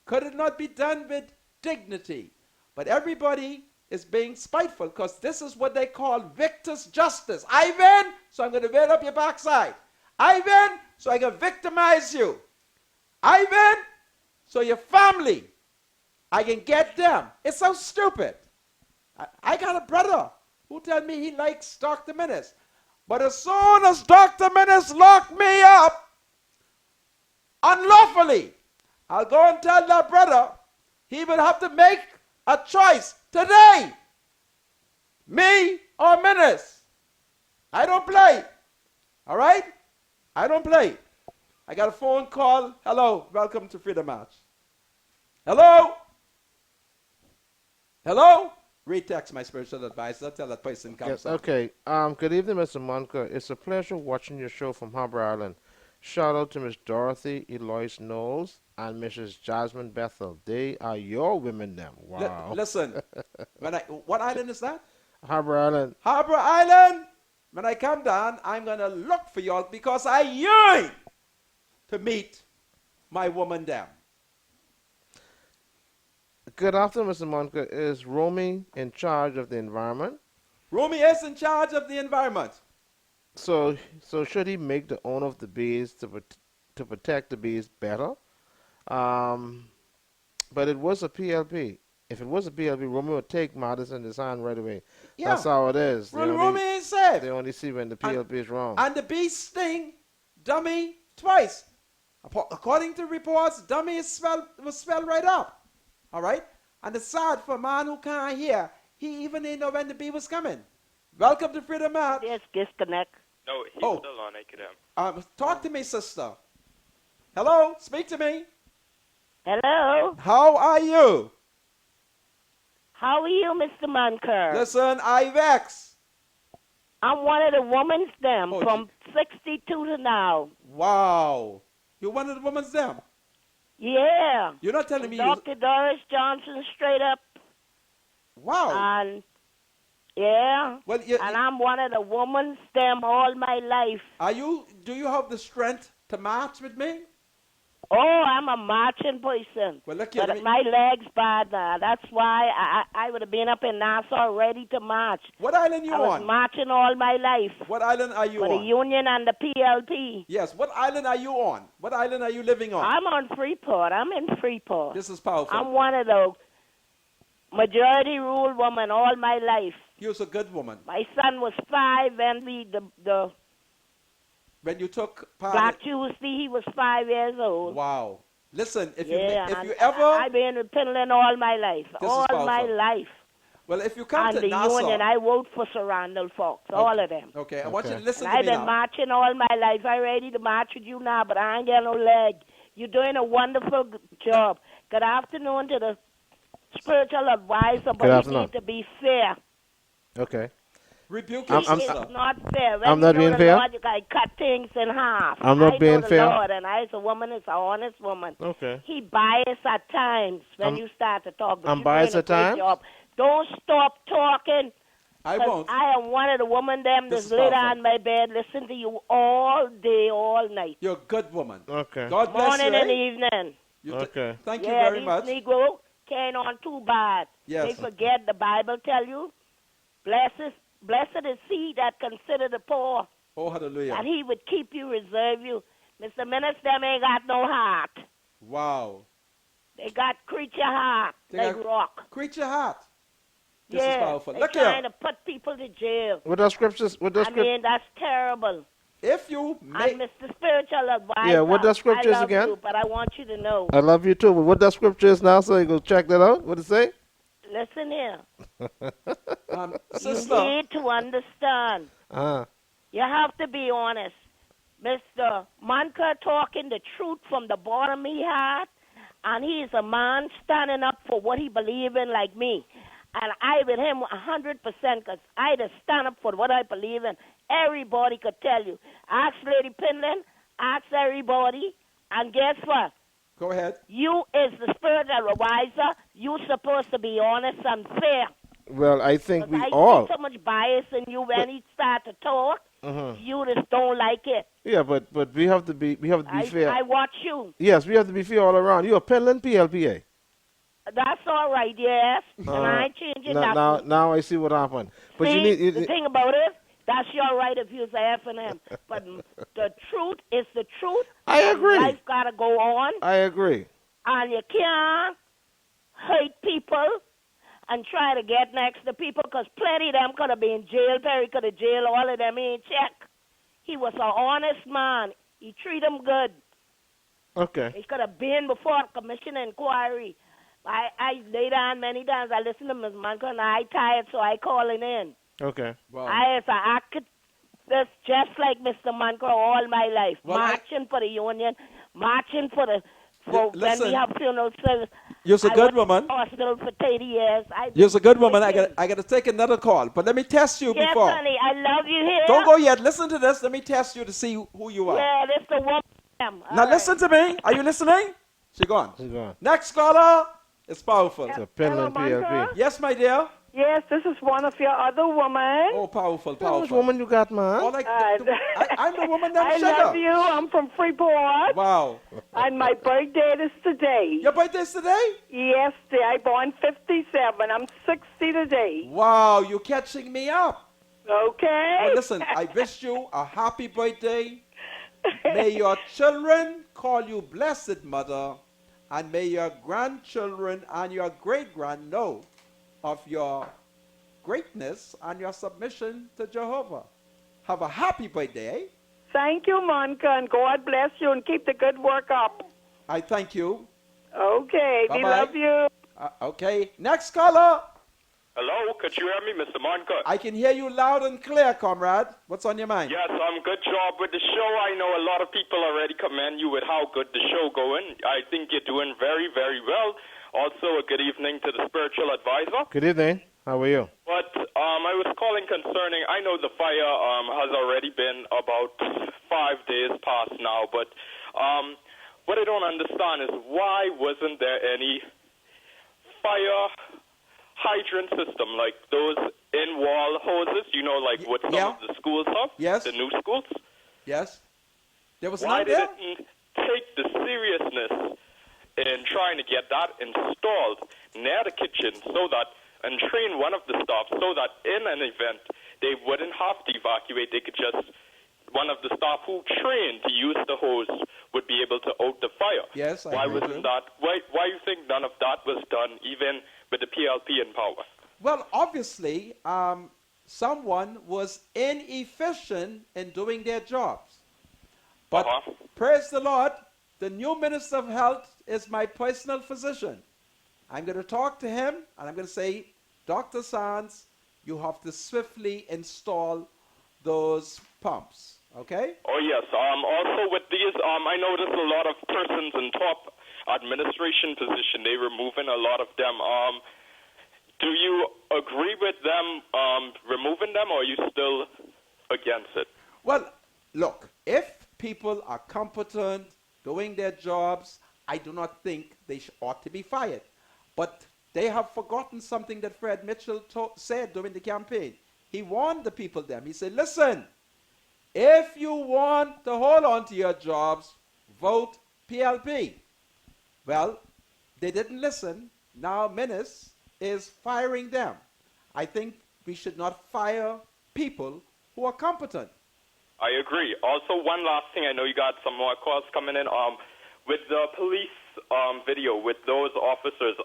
Could it not be done with dignity? But everybody is being spiteful because this is what they call victor's justice. I win, so I'm going to win up your backside. I win, so I can victimize you. I win, so your family, I can get them. It's so stupid. I got a brother who tell me he likes Dr. Minnis. But as soon as Dr. Minnis locked me up unlawfully, I'll go and tell that brother he will have to make a choice today. Me or Minnis. I don't play. All right? I don't play. I got a phone call. Hello, welcome to Freedom March. Hello? Hello? Retext my spiritual advisor. Tell that person comes. Yes, okay. Good evening, Mr. Monka. It's a pleasure watching your show from Harbour Island. Shout out to Miss Dorothy Eloise Knowles and Mrs. Jasmine Bethel. They are your women them. Wow. Listen, what island is that? Harbour Island. Harbour Island. When I come down, I'm going to look for y'all because I yearn to meet my woman them. Good afternoon, Mr. Monka. Is Romy in charge of the environment? Romy is in charge of the environment. So should he make the owner of the bees to protect the bees better? But it was a PLP. If it was a PLP, Romy would take matters in his hand right away. Yeah. That's how it is. Well, Romy ain't safe. They only see when the PLP is wrong. And the bee sting dummy twice. According to reports, dummy was swelled right up. All right? And it's sad for a man who can't hear. He even didn't know when the bee was coming. Welcome to Freedom March. Yes, disconnect. No, he's Oh. still on. I could have. Talk to me, sister. Hello? Speak to me. Hello. How are you? How are you, Mr. Monker? Listen, I vex. I'm one of the women's them Oh, from 62 to now. Wow. You're one of the women's them. Yeah. You're not telling me you... Dr. Doris Johnson straight up. Wow. And, yeah. Well, And I'm one of the women's them all my life. do you have the strength to march with me? Oh, I'm a marching person. Well, look here. But my leg's bad now. That's why I would have been up in Nassau ready to march. What island you I was on? marching all my life. What island are you For on? the Union and the PLP. Yes, what island are you on? What island are you living on? I'm on Freeport. I'm in Freeport. This is powerful. I'm one of the majority rule women all my life. You're a good woman. My son was 5 when the When you took part... Black Tuesday, he was 5 years old. Wow. Listen, if Yeah, you ever... I've been with Pinland all my life. This is All my powerful. life. Well, if you come And to the Nassau... Union, I vote for Sir Randall Fox, all of them. Okay, I want you to Okay. listen And to I've me been now. marching all my life. I'm ready to march with you now, but I ain't got no leg. You're doing a wonderful job. Good afternoon to the spiritual advisor, but Good you afternoon. need to be fair. Okay. Rebuke your I'm- sister. It's not fair. When I'm you not know being the fair? Lord, you gotta cut things in half. I'm not I being know the fair? Lord, and I, as a woman, is an honest woman. Okay. He biased at times when you start to talk. But I'm you're biased doing a at great times? job. Don't stop talking. I 'Cause won't. I am one of the women them This that's is laid powerful. on my bed, listen to you all day, all night. You're a good woman. Okay. God bless Morning you. and eh? evening. Okay. Thank you Yeah, very these much. Negro can't on too bad. Yes. They forget the Bible tell you, blessed is he that consider the poor, Oh, hallelujah. and he would keep you, reserve you. Mr. Minister, them ain't got no heart. Wow. They got creature heart, They like got- rock. Creature heart. This is Yeah, powerful. they Look trying here. to put people to jail. What the scriptures? What the I script? mean, that's terrible. If you make... And Mr. Spiritual Advisor, Yeah, what the scriptures I love again? you, but I want you to know. I love you too. But what that scripture is now, so you go check that out. What it say? Listen here. You sister, need to understand. You have to be honest. Mr. Monker talking the truth from the bottom of his heart, and he is a man standing up for what he believes in like me. And I with him 100% because I just stand up for what I believe in. Everybody could tell you. Ask Lady Pinland, ask everybody, and guess what? Go ahead. You is the spirit advisor. You supposed to be honest and fair. Well, I think 'Cause we I all. see so much bias in you when he start to talk. You just don't like it. Yeah, but we have to be fair. I watch you. Yes, we have to be fair all around. You're a Penland PLPA. That's all right, yes. And I ain't changing that. Now I see what happened. But see, you need the thing about it, that's your right if you're a F&M. But the truth is the truth. I agree. Life got to go on. I agree. And you can't hate people and try to get next to people because plenty of them could have been in jail. Perry could have jailed all of them in check. He was an honest man. He treated them good. Okay. He could have been before a commission inquiry. I lay down many times. I listen to Ms. Monica and I tired, so I calling in. Okay. Wow. I as an activist, just like Mr. Monica all my life, Well, marching for the union, marching for the when listen, we have funeral service. you're a good woman. Hospital for 30 years. You're a good woman. I got to take another call, but let me test you yes, before. honey, I love you here. Don't go yet. Listen to this. Let me test you to see who you are. Yeah, this the woman. Now listen to me. Are you listening? She gone. She's gone. Next caller. It's powerful. It's a Penland PLP. Yes, my dear. Yes, this is one of your other women. Oh, powerful, How much powerful. woman you got, man? All I'm the woman that I sugar. love you. I'm from Freeport. Wow. And my birthday is today. Your birthday's today? Yes, dear. I born 57. I'm 60 today. Wow, you're catching me up. Okay. Well, listen, I wish you a happy birthday. May your children call you blessed mother, and may your grandchildren and your great-grand know of your greatness and your submission to Jehovah. Have a happy birthday, eh? Thank you, Monica, and God bless you and keep the good work up. I thank you. Okay, we Bye-bye. love you. Okay, next caller. Hello, could you hear me, Mr. Monica? I can hear you loud and clear, comrade. What's on your mind? Yes, good job with the show. I know a lot of people already commend you with how good the show going. I think you're doing very, very well. Also, a good evening to the spiritual advisor. Good evening. How are you? But I was calling concerning, I know the fire has already been about 5 days past now, but what I don't understand is why wasn't there any fire hydrant system like those in-wall hoses, like what some of the schools have? Yes. The new schools? Yes. There was Why none there? didn't take the seriousness in trying to get that installed near the kitchen and train one of the staff so that in an event they wouldn't have to evacuate. They could just, one of the staff who trained to use the hose would be able to out the fire. Yes, I Why agree with wasn't you. that? Why you think none of that was done even with the PLP in power? Well, obviously, someone was inefficient in doing their jobs. But praise the Lord, the new Minister of Health is my personal physician. I'm going to talk to him, and I'm going to say, Dr. Sands, you have to swiftly install those pumps, okay? Oh, yes. Also with these, I noticed a lot of persons in top administration position, they removing a lot of them. Do you agree with them removing them, or are you still against it? Well, look, if people are competent, doing their jobs, I do not think they ought to be fired. But they have forgotten something that Fred Mitchell said during the campaign. He warned the people then. He said, listen, if you want to hold on to your jobs, vote PLP. Well, they didn't listen. Now Menace is firing them. I think we should not fire people who are competent. I agree. Also, one last thing. I know you got some more calls coming in. With the police video, with those officers,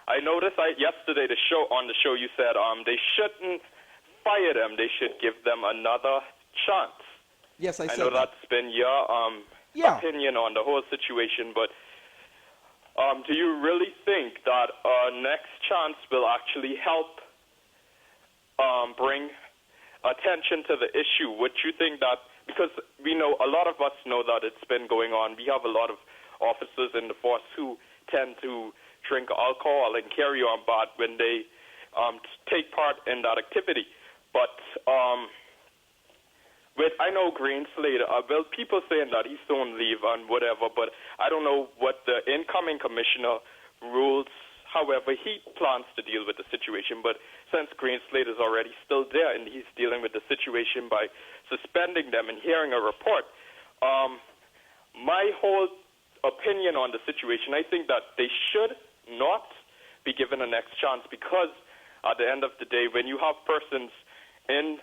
I noticed yesterday on the show you said they shouldn't fire them. They should give them another chance. Yes, I said know that. that's been your opinion on the whole situation, but do you really think that next chance will actually help bring attention to the issue? Would you think that, because we know, a lot of us know that it's been going on. We have a lot of officers in the force who tend to drink alcohol and carry on bad when they take part in that activity. But I know Green Slade, well, people saying that he's soon leave and whatever, but I don't know what the incoming commissioner rules. However, he plans to deal with the situation, but since Green Slade is already still there and he's dealing with the situation by suspending them and hearing a report, my whole opinion on the situation, I think that they should not be given a next chance, because at the end of the day, when you have persons in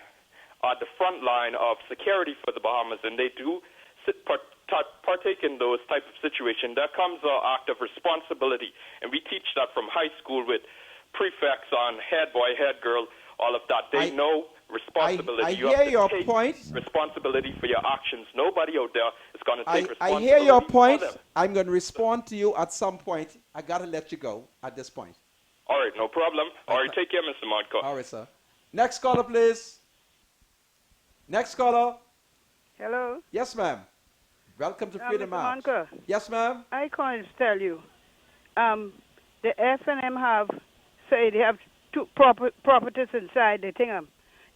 the front line of security for the Bahamas and they do partake in those type of situations, there comes an act of responsibility. And we teach that from high school with prefects on head boy, head girl, all of that. They know responsibility. I you hear have to your take point. responsibility for your actions. Nobody out there is going to take I responsibility. hear your point. for them. I'm going to respond to you at some point. I got to let you go at this point. All right, no problem. All right, take care, Mr. Monco. All right, sir. Next caller, please. Next caller. Hello. Yes, ma'am. Welcome to Freedom Mr. March. Monka, Yes, ma'am. I can't tell you. The FNM have say they have two properties inside the thing.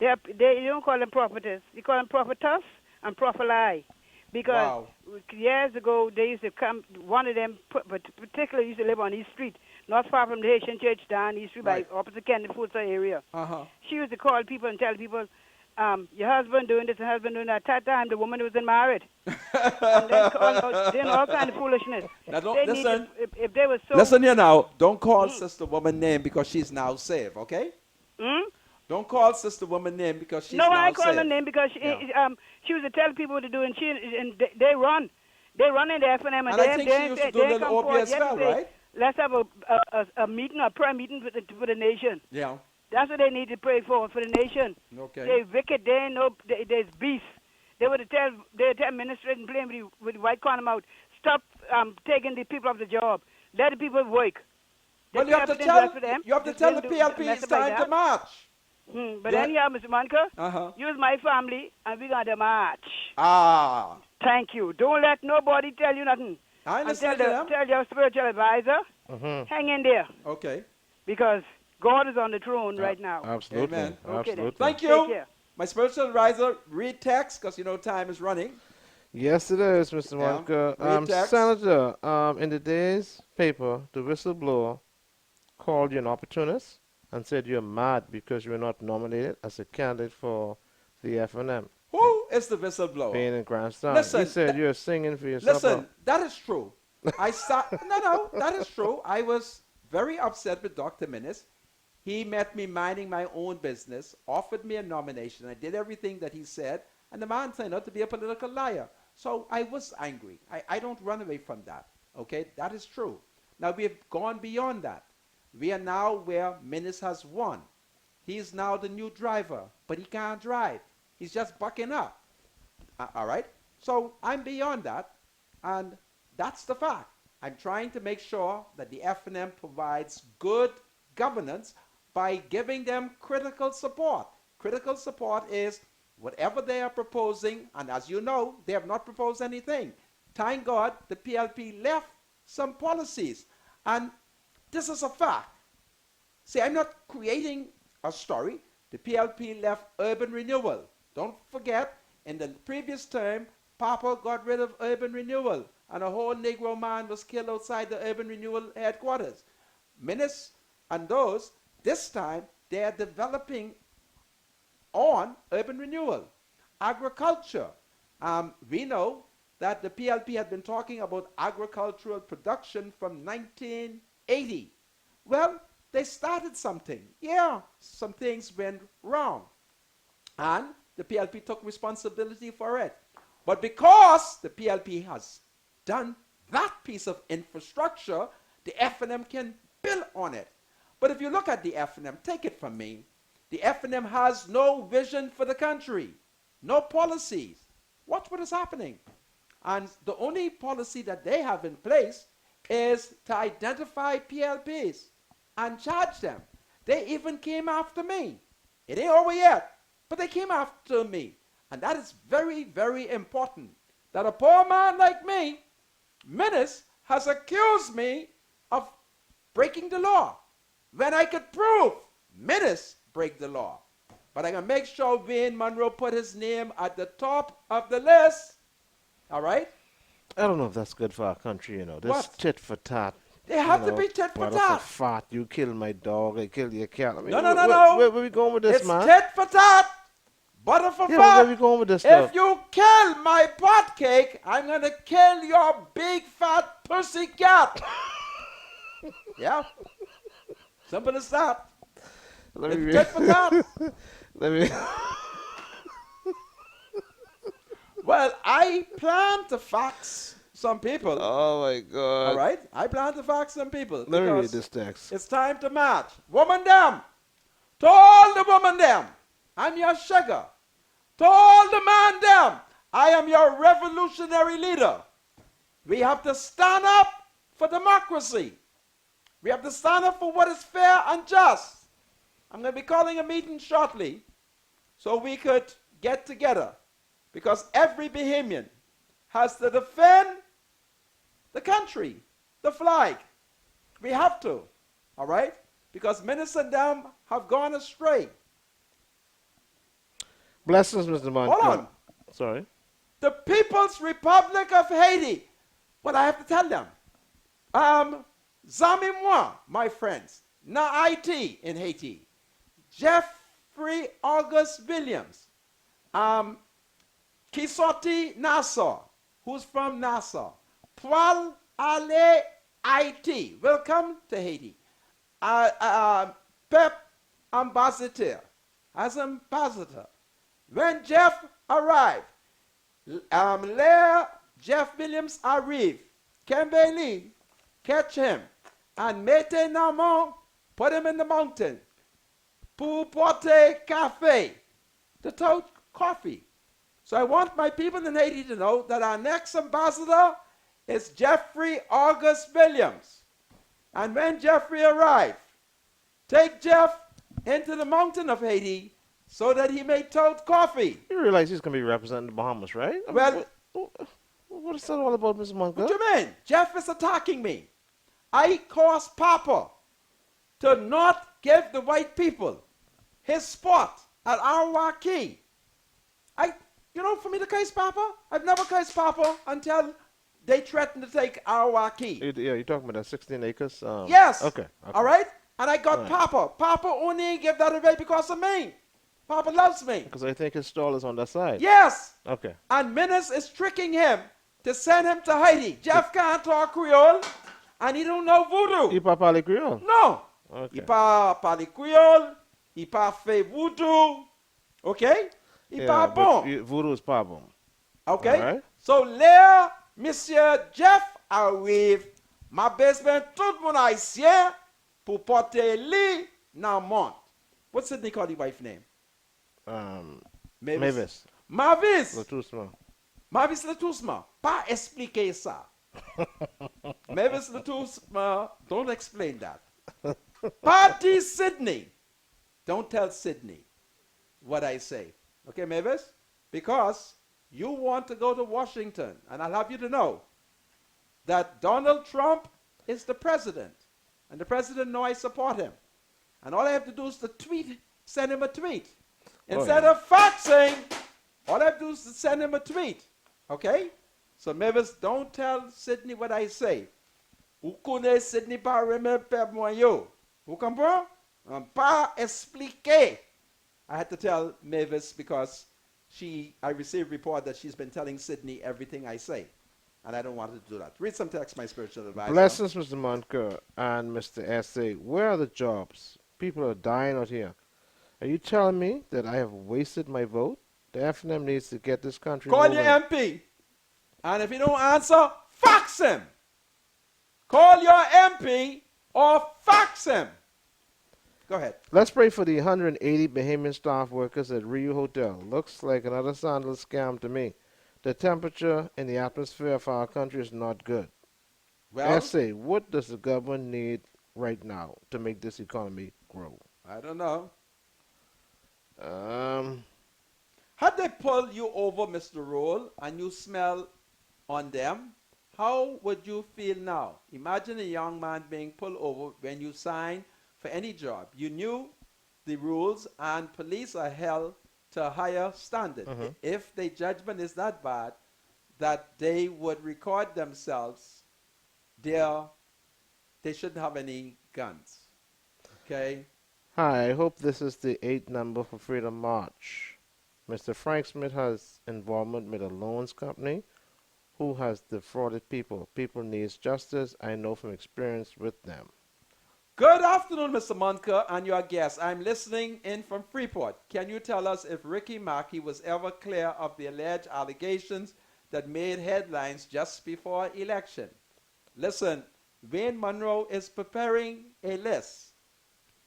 They don't call them properties. They call them prophetess and prophet. Because years ago they used to come. One of them, particularly, used to live on East Street, not far from the Haitian Church down East Street, by opposite Kennedy Fulton area. She used to call people and tell people, your husband doing this and husband doing that. At that time, the woman wasn't married. And then all kind of foolishness. Now don't, listen. If they were so... Listen here now. Don't call Sister Woman name because she's now saved, okay? Don't call Sister Woman name because she's now saved. No, I call her name because she was to tell people what to do, and they run. They run in the FNM, And I think she used to do a little OP as well, right? Let's have a meeting, a prayer meeting for the nation. Yeah. That's what they need to pray for the nation. Okay. They're wicked. They know there's beasts. They would tell administrators and playing with white condom out. Stop taking the people off the job. Let the people work. Well, you have to tell the PLP it's time to march. But anyhow, Mr. Manka, use my family and we're going to march. Thank you. Don't let nobody tell you nothing. I understand. Tell your spiritual advisor, hang in there. Okay. Because God is on the throne right now. Absolutely. Amen. Okay, Absolutely. Thank you. My spiritual advisor, read text because you know time is running. Yes, it is, Mr. Monka. Senator, in the day's paper, the whistleblower called you an opportunist and said you're mad because you were not nominated as a candidate for the FNM. Who is the whistleblower? Payne and Grandstand. Listen, he said you're singing for yourself. Listen, that is true. No, that is true. I was very upset with Dr. Minnis. He met me minding my own business, offered me a nomination. I did everything that he said, and the man turned out to be a political liar. So I was angry. I don't run away from that. Okay, that is true. Now we have gone beyond that. We are now where Minnis has won. He is now the new driver, but he can't drive. He's just bucking up. All right? So I'm beyond that, and that's the fact. I'm trying to make sure that the FNM provides good governance by giving them critical support. Critical support is whatever they are proposing, and as you know, they have not proposed anything. Thank God the PLP left some policies, and this is a fact. See, I'm not creating a story. The PLP left urban renewal. Don't forget, in the previous term, Papa got rid of urban renewal, and a whole Negro man was killed outside the urban renewal headquarters. Minnis and those, this time, they are developing on urban renewal. Agriculture. We know that the PLP had been talking about agricultural production from 1980. Well, they started something. Yeah, some things went wrong. And the PLP took responsibility for it. But because the PLP has done that piece of infrastructure, the FNM can build on it. But if you look at the FNM, take it from me, the FNM has no vision for the country, no policies. Watch what is happening. And the only policy that they have in place is to identify PLPs and charge them. They even came after me. It ain't over yet, but they came after me. And that is very, very important. That a poor man like me, Minnis, has accused me of breaking the law when I could prove Minnis break the law. But I'm going to make sure Wayne Monroe put his name at the top of the list. All right? I don't know if that's good for our country, you know. This What? tit for tat. They have to be tit for butter tat. fat. You kill my dog, I kill your cat. I mean, No. Where we going with this, It's man? tit for tat. Butter for Yeah, fat. where we going with this stuff? If you kill my pot cake, I'm going to kill your big fat pussy cat. Yeah. Simple as that. Let me It's read. tit for tat. Let me. Well, I plan to fax some people. Oh my God. All right? I plan to fax some people. Let me read because this text. It's time to march. Woman them. To all the woman them. I'm your sugar. To all the man them. I am your revolutionary leader. We have to stand up for democracy. We have to stand up for what is fair and just. I'm going to be calling a meeting shortly so we could get together, because every Bahamian has to defend the country, the flag. We have to, all right? Because ministers and them have gone astray. Blessings, Mr. Monk. Hold on. Sorry. The People's Republic of Haiti. What I have to tell them. Zami moi, my friends. Na Haiti in Haiti. Jeffrey August Williams. Kisoti Nassau, who's from Nassau. Poil Ale Haiti. Welcome to Haiti. Pep Ambassador. As ambassador. When Jeff arrived, Lair Jeff Williams arrived. Kembele, catch him. And Mete Namon, put him in the mountain. Pour porter café, to tote coffee. So I want my people in Haiti to know that our next ambassador is Jeffrey August Williams. And when Jeffrey arrives, take Jeff into the mountain of Haiti so that he may tote coffee. You realize he's going to be representing the Bahamas, right? I mean, Well, what is that all about, Mr. Monk? what do you mean? Jeff is attacking me. I caused Papa to not give the white people his spot at Arawaki. For me to case Papa, I've never cased Papa until they threatened to take Arawaki. Yeah, you're talking about that 16 acres? Yes. Okay. All right? And I got Right. Papa. Papa only gave that away because of me. Papa loves me. Because I think his stall is on that side. Yes. Okay. And Menace is tricking him to send him to Haiti. Jeff can't talk Creole, and he don't know voodoo. He parle parle Creole? No. Okay. Il parle Creole, il parle fait voodoo, okay? Il parle bon, Voodoo is pas bon. okay? All right. So là, Monsieur Jeff arrive, ma besoin tout le monde haïtien pour porter lui dans le monde. What's Sidney call the wife name? Mavis. Mavis. Latusma. Mavis Letousma. Pas expliquer ça. Mavis Letousma, don't explain that. Party Sydney. Don't tell Sydney what I say. Okay, Mavis? Because you want to go to Washington, and I'll have you to know that Donald Trump is the president, and the president know I support him. And all I have to do is to tweet, send him a tweet. Instead of faxing, all I have to do is to send him a tweet. Okay? So Mavis, don't tell Sydney what I say. Ou connaît Sydney pas remettre père moyo. Vous comprenez? Pas expliquer. I had to tell Mavis because I received report that she's been telling Sydney everything I say. And I don't want her to do that. Read some text, my spiritual advisor. Blessings, Mr. Monker and Mr. S.A. Where are the jobs? People are dying out here. Are you telling me that I have wasted my vote? The FNM needs to get this country Call moving. your MP. And if he don't answer, fax him. Call your MP or fax him. Go ahead. Let's pray for the 180 Bahamian staff workers at Rio Hotel. Looks like another sandal scam to me. The temperature in the atmosphere of our country is not good. Well, S.A., what does the government need right now to make this economy grow? I don't know. Um, Had they pulled you over, Mr. Roll, and you smell on them, how would you feel now? Imagine a young man being pulled over when you signed for any job. You knew the rules, and police are held to a higher standard. Mhm. If the judgment is that bad, that they would record themselves, they shouldn't have any guns. Okay? Hi, I hope this is the 8th number for Freedom March. Mr. Frank Smith has involvement with a loans company who has defrauded people. People needs justice. I know from experience with them. Good afternoon, Mr. Monker and your guest. I'm listening in from Freeport. Can you tell us if Ricky Mackey was ever clear of the alleged allegations that made headlines just before election? Listen, Wayne Monroe is preparing a list.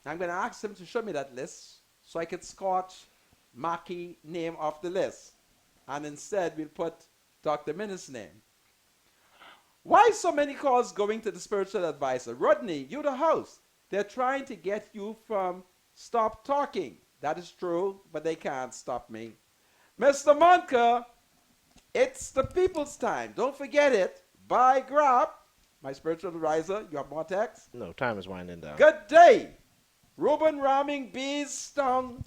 I'm going to ask him to show me that list so I could scotch Mackey's name off the list. And instead, we'll put Dr. Minnis' name. Why so many calls going to the spiritual advisor? Rodney, you the host. They're trying to get you from stop talking. That is true, but they can't stop me. Mr. Monker, it's the people's time. Don't forget it. Bye, Grab. My spiritual advisor, you have more text? No, time is winding down. Good day. Reuben Ramming, bees stung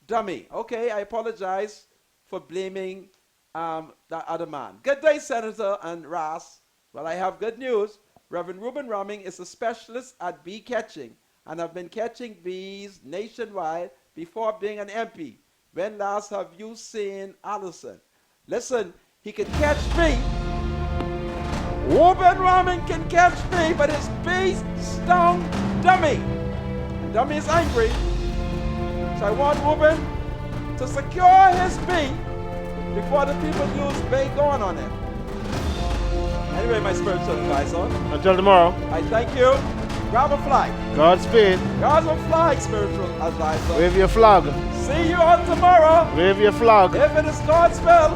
dummy. Okay, I apologize for blaming that other man. Good day, Senator and Ross. Well, I have good news. Reverend Reuben Ramming is a specialist at bee catching and have been catching bees nationwide before being an MP. When last have you seen Allison? Listen, he can catch me. Reuben Ramming can catch me, but his bees stung dummy. And dummy is angry. So I want Reuben to secure his bee before the people use baygon on it. Anyway, my spiritual advisor. Until tomorrow. I thank you. Grab a flag. Godspeed. Grab a flag, spiritual advisor. Wave your flag. See you on tomorrow. Wave your flag. If it is God's will,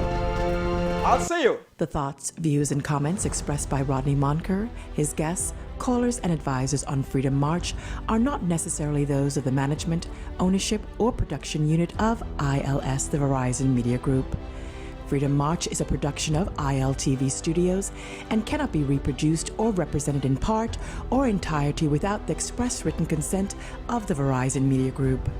I'll see you. The thoughts, views, and comments expressed by Rodney Monker, his guests, callers, and advisors on Freedom March are not necessarily those of the management, ownership, or production unit of ILS, the Verizon Media Group. Freedom March is a production of ILTV Studios and cannot be reproduced or represented in part or entirety without the express written consent of the Verizon Media Group.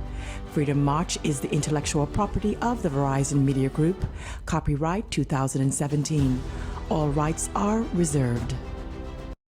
Freedom March is the intellectual property of the Verizon Media Group. Copyright 2017. All rights are reserved.